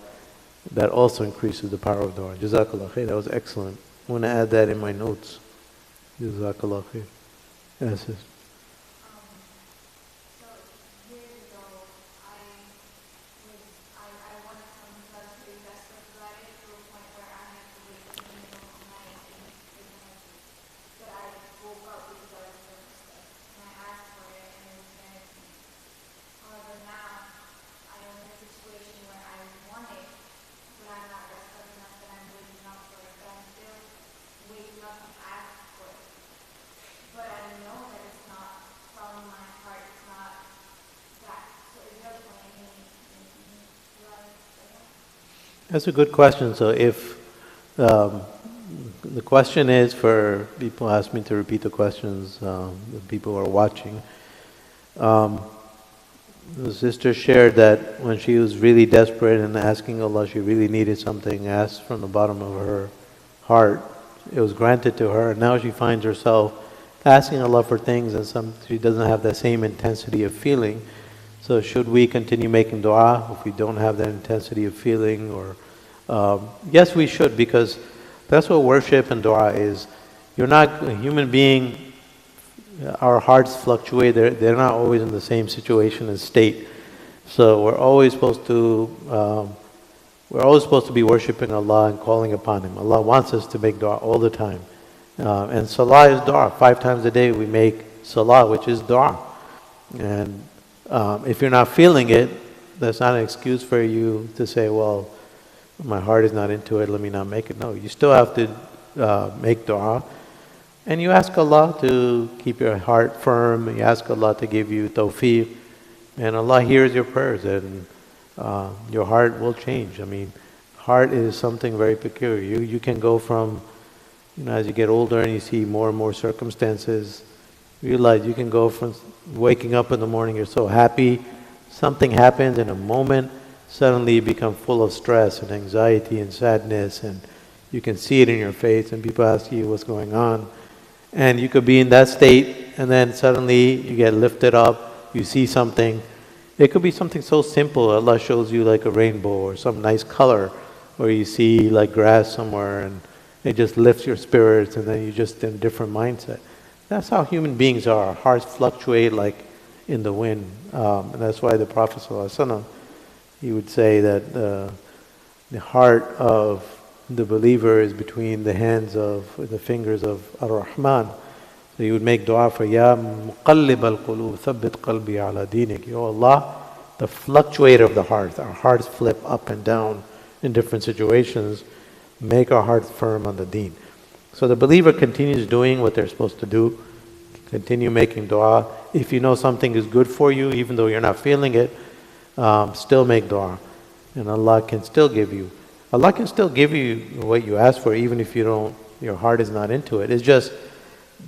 that also increases the power of dua. Jazakallah khair, that was excellent. I want to add that in my notes. Jazakallah khair. Yes, yes. That's a good question. So if the question is, for people ask me to repeat the questions, the people who are watching. The sister shared that when she was really desperate and asking Allah, she really needed something, asked from the bottom of her heart. It was granted to her, and now she finds herself asking Allah for things, and she doesn't have that same intensity of feeling. So should we continue making dua if we don't have that intensity of feeling? Or yes, we should, because that's what worship and dua is. You're not a human being our hearts fluctuate. They're not always in the same situation and state. So we're always supposed to be worshiping Allah and calling upon Him. Allah wants us to make dua all the time. And salah is dua. 5 times a day we make salah, which is dua. And if you're not feeling it, that's not an excuse for you to say, well, my heart is not into it, let me not make it. No, you still have to make dua. And you ask Allah to keep your heart firm. You ask Allah to give you tawfiq. And Allah hears your prayers, and your heart will change. I mean, heart is something very peculiar. You can go from, as you get older and you see more and more circumstances, realize you can go from waking up in the morning, you're so happy, something happens in a moment, suddenly you become full of stress and anxiety and sadness, and you can see it in your face, and people ask you what's going on. And you could be in that state, and then suddenly you get lifted up, you see something. It could be something so simple. Allah shows you like a rainbow or some nice color, or you see like grass somewhere, and it just lifts your spirits, and then you're just in a different mindset. That's how human beings are. Our hearts fluctuate like in the wind. And that's why the Prophet ﷺ, he would say that the heart of the believer is between the fingers of Ar-Rahman. So you would make dua for Ya Muqallib al-Qulub, Thabbit Qalbi ala Dinik. Ya Allah, the fluctuator of the heart. Our hearts flip up and down in different situations. Make our hearts firm on the deen. So the believer continues doing what they're supposed to do. Continue making dua. If you know something is good for you, even though you're not feeling it, still make dua. And Allah can still give you. Allah can still give you what you ask for, even if your heart is not into it. It's just,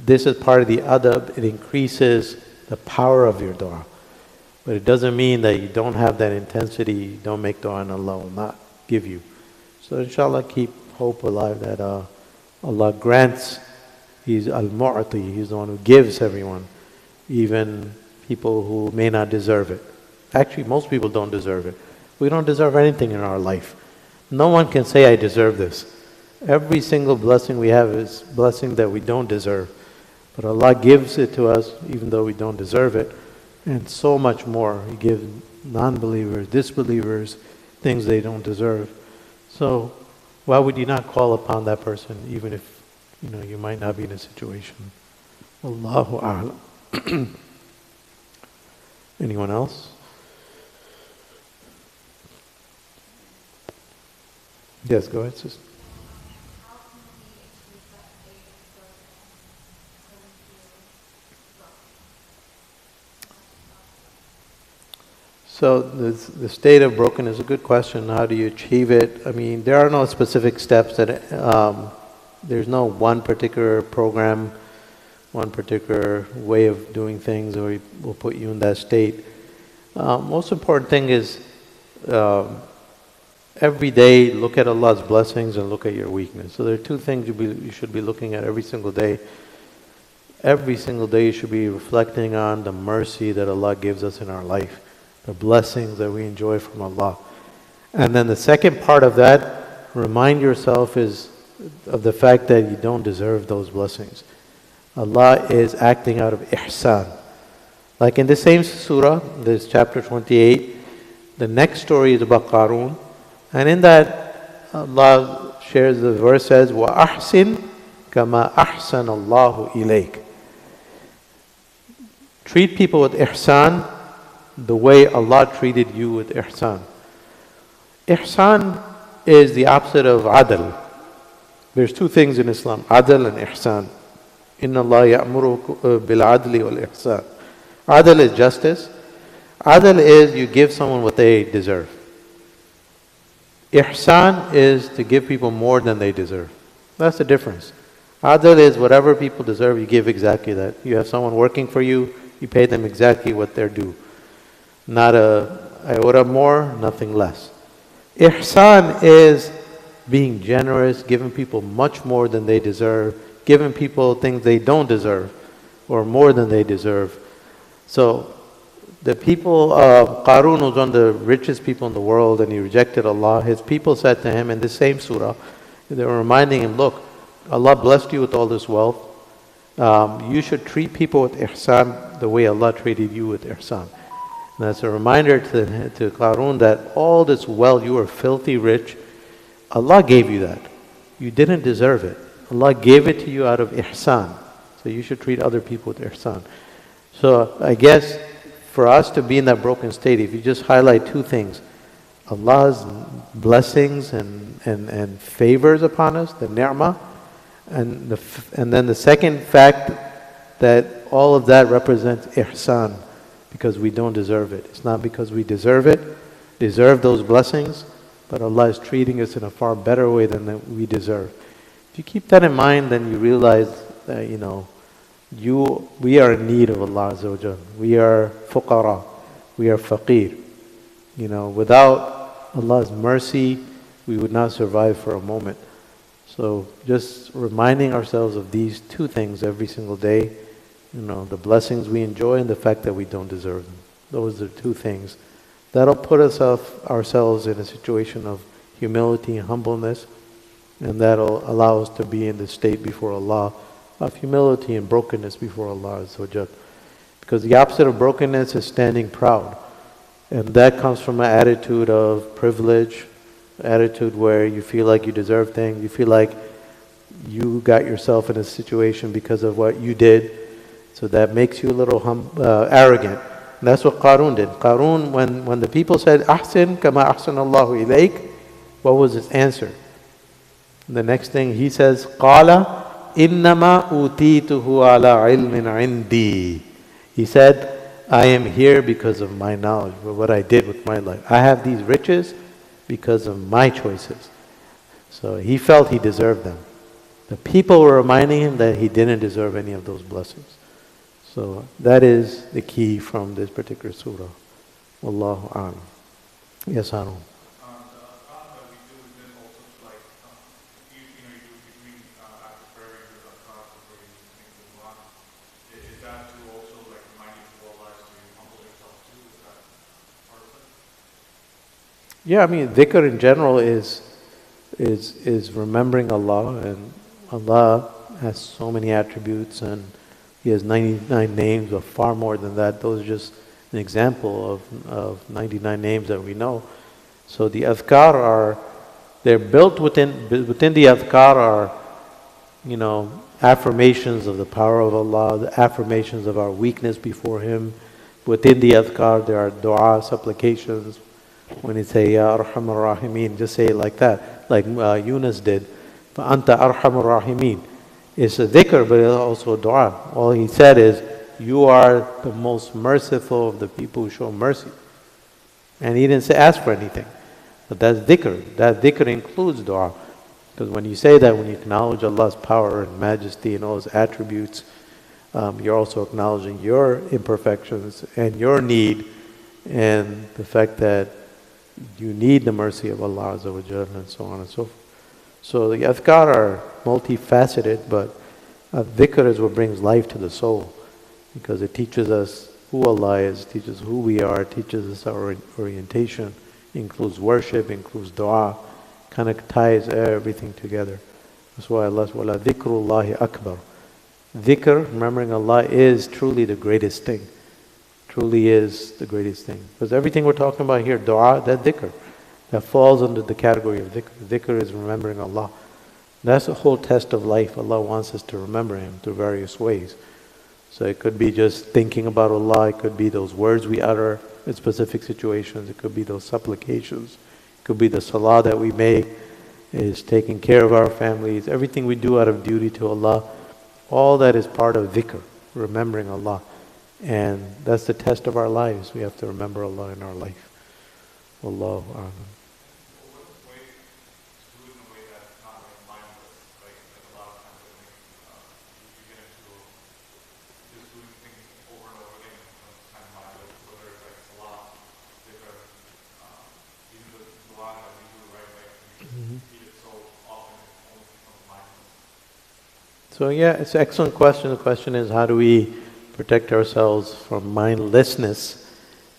this is part of the adab. It increases the power of your dua. But it doesn't mean that you don't have that intensity, don't make dua, and Allah will not give you. So inshallah, keep hope alive that Allah grants. He's al-mu'ati, He's the one who gives everyone, even people who may not deserve it. Actually, most people don't deserve it. We don't deserve anything in our life. No one can say, I deserve this. Every single blessing we have is blessing that we don't deserve. But Allah gives it to us even though we don't deserve it. And so much more. He gives non-believers, disbelievers, things they don't deserve. So why would you not call upon that person even if you might not be in a situation? Allahu A'lam. Anyone else? Yes, go ahead, sister. So the state of broken is a good question. How do you achieve it? I mean, there are no specific steps that there's no one particular program, one particular way of doing things, or will put you in that state. Most important thing is every day look at Allah's blessings and look at your weakness. So there are 2 things you should be looking at every single day. Every single day you should be reflecting on the mercy that Allah gives us in our life, the blessings that we enjoy from Allah. And then the second part of that, remind yourself of the fact that you don't deserve those blessings. Allah is acting out of ihsan. Like in the same surah, this chapter 28, the next story is about Qarun. And in that, Allah shares the verse says, وَأَحْسِن كَمَا أَحْسَنَ اللَّهُ إِلَيْكَ. Treat people with ihsan the way Allah treated you with ihsan. Ihsan is the opposite of adl. There's 2 things in Islam, adl and ihsan. Inna Allah ya'muru bil adli wal ihsan. Adl is justice. Adl is you give someone what they deserve. Ihsan is to give people more than they deserve. That's the difference. Adl is whatever people deserve, you give exactly that. You have someone working for you, you pay them exactly what they're due. Not a iota more, nothing less. Ihsan is being generous, giving people much more than they deserve, giving people things they don't deserve, or more than they deserve. So, the people of Qarun was one of the richest people in the world, and he rejected Allah. His people said to him in the same surah, they were reminding him, look, Allah blessed you with all this wealth, you should treat people with ihsan the way Allah treated you with ihsan. And that's a reminder to Qarun that all this wealth, you were filthy rich, Allah gave you that. You didn't deserve it. Allah gave it to you out of ihsan. So you should treat other people with ihsan. So I guess for us to be in that broken state, if you just highlight two things, Allah's blessings and favors upon us, the ni'mah, and then the second fact that all of that represents ihsan, because we don't deserve it. It's not because we deserve those blessings, but Allah is treating us in a far better way than that we deserve. If you keep that in mind, then you realize that, we are in need of Allah Azza wa Jal. We are fuqara. We are faqir. Without Allah's mercy, we would not survive for a moment. So just reminding ourselves of these two things every single day, the blessings we enjoy and the fact that we don't deserve them. Those are two things. That'll put ourselves in a situation of humility and humbleness, and that'll allow us to be in the state before Allah of humility and brokenness before Allah Azza wa Jal. Because the opposite of brokenness is standing proud. And that comes from an attitude of privilege, attitude where you feel like you deserve things, you feel like you got yourself in a situation because of what you did. So that makes you a little arrogant. And that's what Qarun did. Qarun, when the people said, Ahsin kama ahsan Allahu ilayk, what was his answer? The next thing he says, Qala innama utituhu ala ilmin indi. He said, I am here because of my knowledge, what I did with my life. I have these riches because of my choices. So he felt he deserved them. The people were reminding him that he didn't deserve any of those blessings. So that is the key from this particular surah. Wallahu a'lam. Yes, Anu. Yeah, I mean, dhikr in general is remembering Allah, and Allah has so many attributes, and He has 99 names, or far more than that. Those are just an example of 99 names that we know. So the adhkar they're built within the adhkar are, affirmations of the power of Allah, the affirmations of our weakness before Him. Within the adhkar there are dua, supplications. When you say, Ya Arhamar Rahimin, just say it like that, like Yunus did. Anta Arhamar Rahimin. It's a dhikr, but it's also a dua. All he said is, you are the most merciful of the people who show mercy. And he didn't say ask for anything. But that's dhikr. That dhikr includes dua. Because when you say that, when you acknowledge Allah's power and majesty and all His attributes, you're also acknowledging your imperfections and your need, and the fact that you need the mercy of Allah Azza wa Jalla, and so on and so forth. So the adhkar are multifaceted, but dhikr is what brings life to the soul, because it teaches us who Allah is, teaches who we are, teaches us our orientation, includes worship, includes dua, kind of ties everything together. That's why Allah says, وَلَا ذِكْرُ اللَّهِ أَكْبَرُ. Dhikr, remembering Allah, is truly the greatest thing. Truly is the greatest thing. Because everything we're talking about here, dua, that dhikr, that falls under the category of dhikr. Dhikr is remembering Allah. That's the whole test of life. Allah wants us to remember Him through various ways. So it could be just thinking about Allah, it could be those words we utter in specific situations, it could be those supplications, it could be the salah that we make, is taking care of our families, everything we do out of duty to Allah, all that is part of dhikr, remembering Allah. And that's the test of our lives. We have to remember Allah in our life. Wallahu a'lam. So yeah, it's an excellent question. The question is, how do we protect ourselves from mindlessness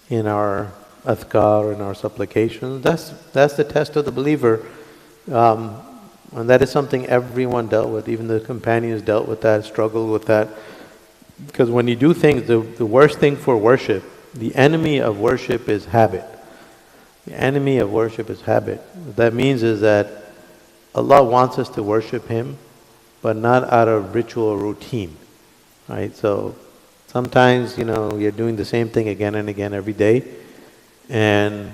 in our adhkar, in our supplications? That's the test of the believer. And that is something everyone dealt with. Even the companions dealt with that, struggled with that. Because when you do things, the worst thing for worship, the enemy of worship is habit. The enemy of worship is habit. What that means is that Allah wants us to worship Him, but not out of ritual or routine, right? So sometimes, you're doing the same thing again and again every day. And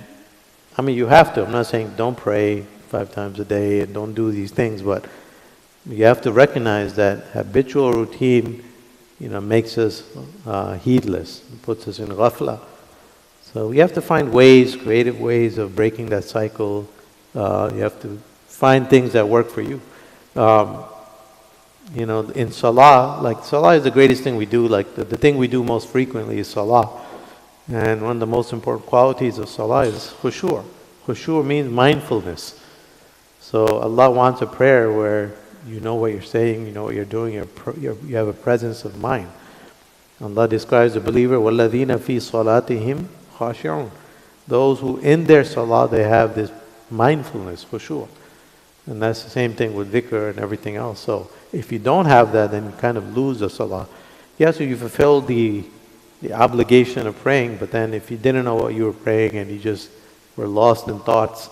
I mean, you have to. I'm not saying don't pray 5 times a day and don't do these things, but you have to recognize that habitual routine, makes us heedless, puts us in ghafla. So we have to find ways, creative ways of breaking that cycle. You have to find things that work for you. In salah, salah is the greatest thing we do. The thing we do most frequently is salah. And one of the most important qualities of salah is khushu'. Khushu' means mindfulness. So Allah wants a prayer where you know what you're saying, you know what you're doing, you have a presence of mind. Allah describes the believer, وَالَّذِينَ فِي صَلَاتِهِمْ خَاشِعُونَ. Those who in their salah they have this mindfulness, khushu'. And that's the same thing with dhikr and everything else. So if you don't have that, then you kind of lose the salah. Yes, you fulfill the obligation of praying, but then if you didn't know what you were praying and you just were lost in thoughts,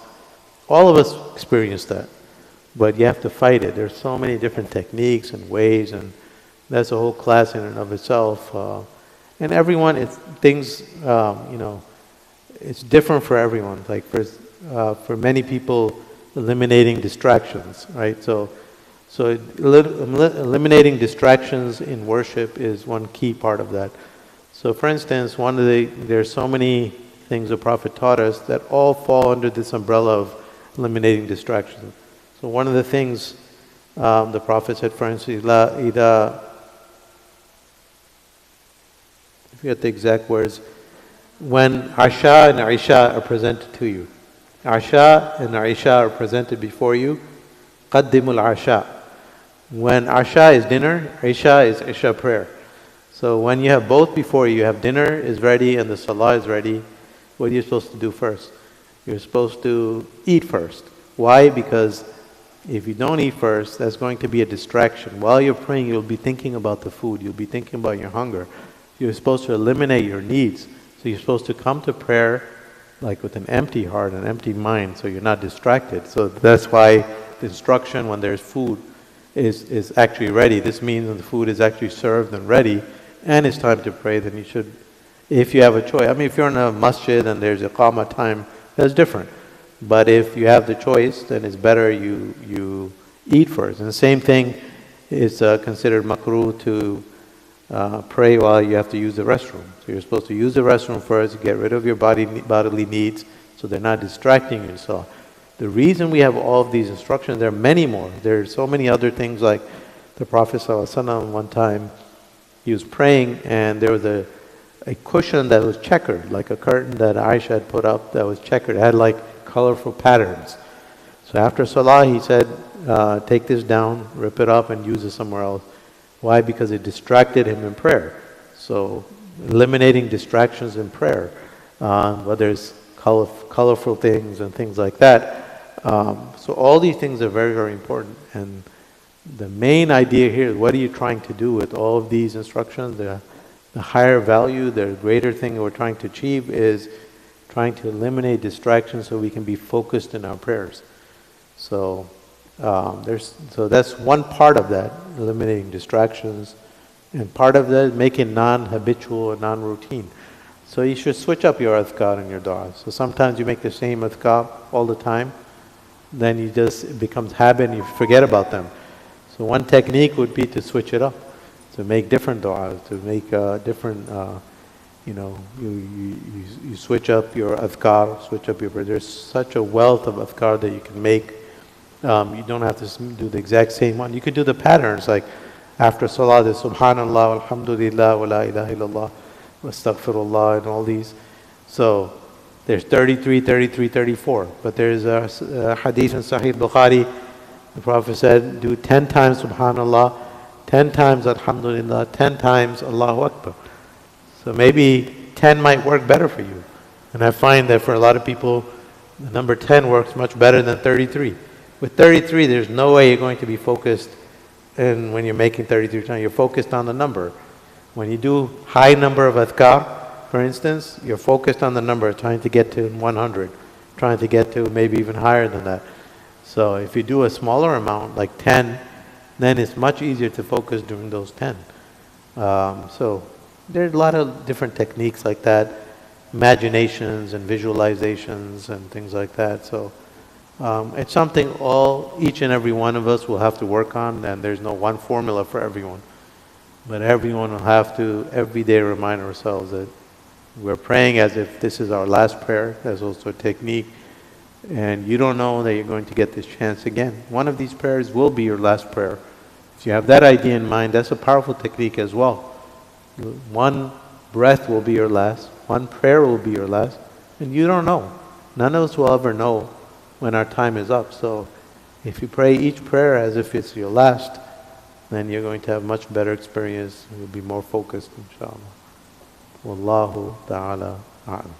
all of us experience that. But you have to fight it. There's so many different techniques and ways, and that's a whole class in and of itself. And everyone, it's different for everyone. Like for many people, eliminating distractions, right? So eliminating distractions in worship is one key part of that. So for instance, there's so many things the Prophet taught us that all fall under this umbrella of eliminating distractions. So one of the things the Prophet said, for instance, I forget the exact words, when Asha and Aisha are presented to you. Asha and Aisha are presented before you. Qaddimul Asha. When Asha is dinner, Aisha is Isha prayer. So when you have both before you, have dinner is ready and the salah is ready, what are you supposed to do first? You're supposed to eat first. Why? Because if you don't eat first, that's going to be a distraction. While you're praying, you'll be thinking about the food. You'll be thinking about your hunger. You're supposed to eliminate your needs. So you're supposed to come to prayer like with an empty heart, an empty mind, so you're not distracted. So that's why the instruction when there's food is actually ready. This means when the food is actually served and ready, and it's time to pray, then you should, if you have a choice. I mean, if you're in a masjid and there's iqamah time, that's different. But if you have the choice, then it's better you eat first. And the same thing is considered makruh to pray while you have to use the restroom. So you're supposed to use the restroom first, get rid of your bodily needs, so they're not distracting you. So the reason we have all of these instructions, there are many more. There are so many other things, like the Prophet ﷺ one time, he was praying and there was a cushion that was checkered, like a curtain that Aisha had put up that was checkered. It had like colorful patterns. So after Salah, he said, take this down, rip it up and use it somewhere else. Why? Because it distracted him in prayer. So eliminating distractions in prayer, whether it's colorful things and things like that. So all these things are very, very important. And the main idea here is, what are you trying to do with all of these instructions? The higher value, the greater thing we're trying to achieve is trying to eliminate distractions so we can be focused in our prayers. So that's one part of that, eliminating distractions, and part of that is making non-habitual and non-routine. So you should switch up your adhkar and your dua. So sometimes you make the same adhkar all the time, then it becomes habit and you forget about them. So one technique would be to switch it up, to make different du'as, to make different, you switch up your adhkar, switch up your prayer. There's such a wealth of adhkar that you can make. You don't have to do the exact same one. You could do the patterns, like after salah, there's subhanallah, alhamdulillah, wa la ilaha illallah, wa astaghfirullah, and all these. So there's 33, 33, 34. But there's a hadith in Sahih Bukhari. The Prophet said, do 10 times subhanallah, 10 times alhamdulillah, 10 times Allahu Akbar. So maybe 10 might work better for you. And I find that for a lot of people, the number 10 works much better than 33. With 33, there's no way you're going to be focused, and when you're making 33 times, you're focused on the number. When you do high number of adhkar, for instance, you're focused on the number, trying to get to 100, trying to get to maybe even higher than that. So if you do a smaller amount, like 10, then it's much easier to focus during those 10. So there's a lot of different techniques like that, imaginations and visualizations and things like that. So it's something each and every one of us will have to work on, and there's no one formula for everyone. But everyone will have to every day remind ourselves that we're praying as if this is our last prayer. That's also a technique. And you don't know that you're going to get this chance again. One of these prayers will be your last prayer. If you have that idea in mind, that's a powerful technique as well. One breath will be your last. One prayer will be your last. And you don't know. None of us will ever know when our time is up. So if you pray each prayer as if it's your last, then you're going to have much better experience. You'll be more focused, inshallah. Wallahu ta'ala a'lam.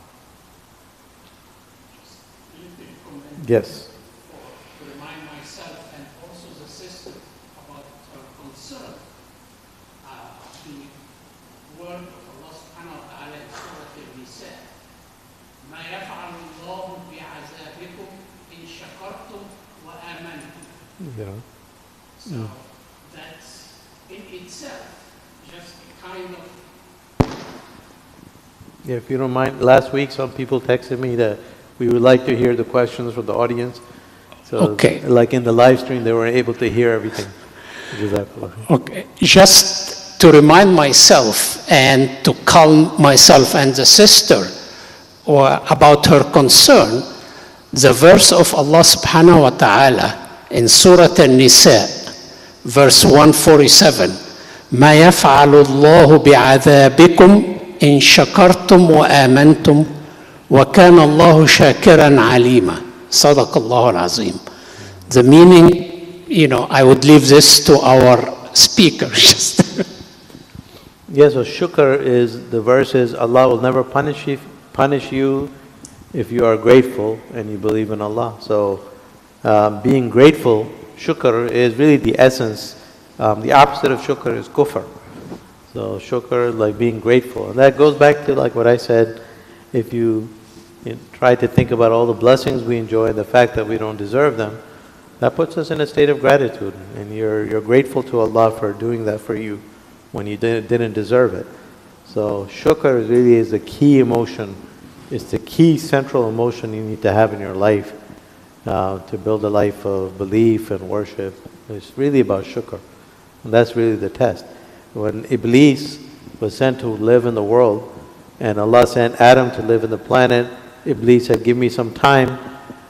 Yes. To remind myself and also the sister about her concern. The word of Allah subhanahu wa ta'ala in Surah Al-Nisa. ما يفعل الله بعذابكم إن شكرتم وآمنتم. Yeah. So that's in itself just a kind of. Yeah, if you don't mind, last week some people texted me that we would like to hear the questions from the audience. So, Okay. like in the live stream, they were able to hear everything. Okay, just to remind myself and to calm myself and the sister about her concern, the verse of Allah subhanahu wa ta'ala in Surah Al-Nisa, verse 147, ما يفعل الله بعذابكم إن شكرتم وآمنتم وكان الله شاكرا عليما. صدق الله العظيم. The meaning, I would leave this to our speakers. Yes, so shukr is, the verse is, Allah will never punish you if you are grateful and you believe in Allah. So being grateful, shukr is really the essence. The opposite of shukr is kufr. So shukr, like being grateful. And that goes back to like what I said, if you try to think about all the blessings we enjoy, the fact that we don't deserve them, that puts us in a state of gratitude. And you're grateful to Allah for doing that for you when you didn't deserve it. So shukr really is the key emotion. It's the key central emotion you need to have in your life to build a life of belief and worship. It's really about shukr. And that's really the test. When Iblis was sent to live in the world, and Allah sent Adam to live in the planet, Iblis said, give me some time.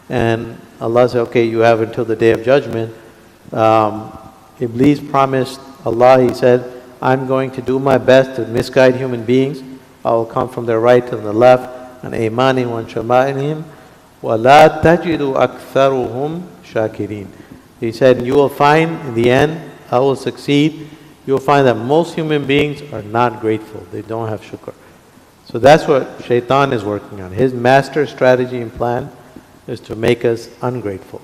And Allah said, okay, you have until the day of judgment. Iblis promised Allah, he said, I'm going to do my best to misguide human beings. I will come from their right and the left, and aymanim wa shama'inihim, wa la tajidu aktharuhum shakirin. He said, you will find in the end, I will succeed. You'll find that most human beings are not grateful. They don't have shukr. So that's what shaitan is working on. His master strategy and plan is to make us ungrateful.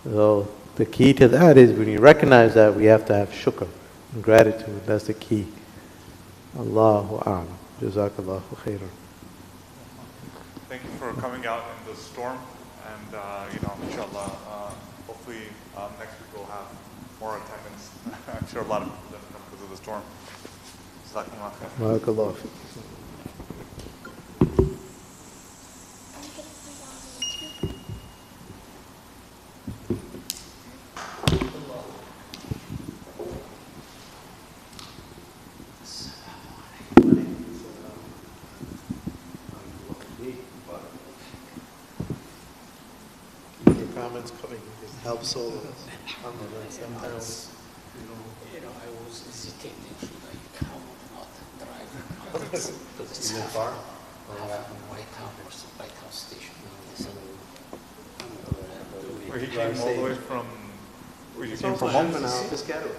So the key to that is when you recognize that, we have to have shukr and gratitude. That's the key. Allahu a'lam. Jazakallahu khairan. Thank you for coming out in the storm, and inshallah, hopefully next week we'll have more attendance. I'm sure a lot of people didn't come because of the storm. Jazakumullah khair. Barakallahu. Comments coming, it helps all of us. Sometimes, I was hesitating, should I come or not drive? It's in the car? White House station. Where he came all the way from. Where you came from from? home now. Pescado.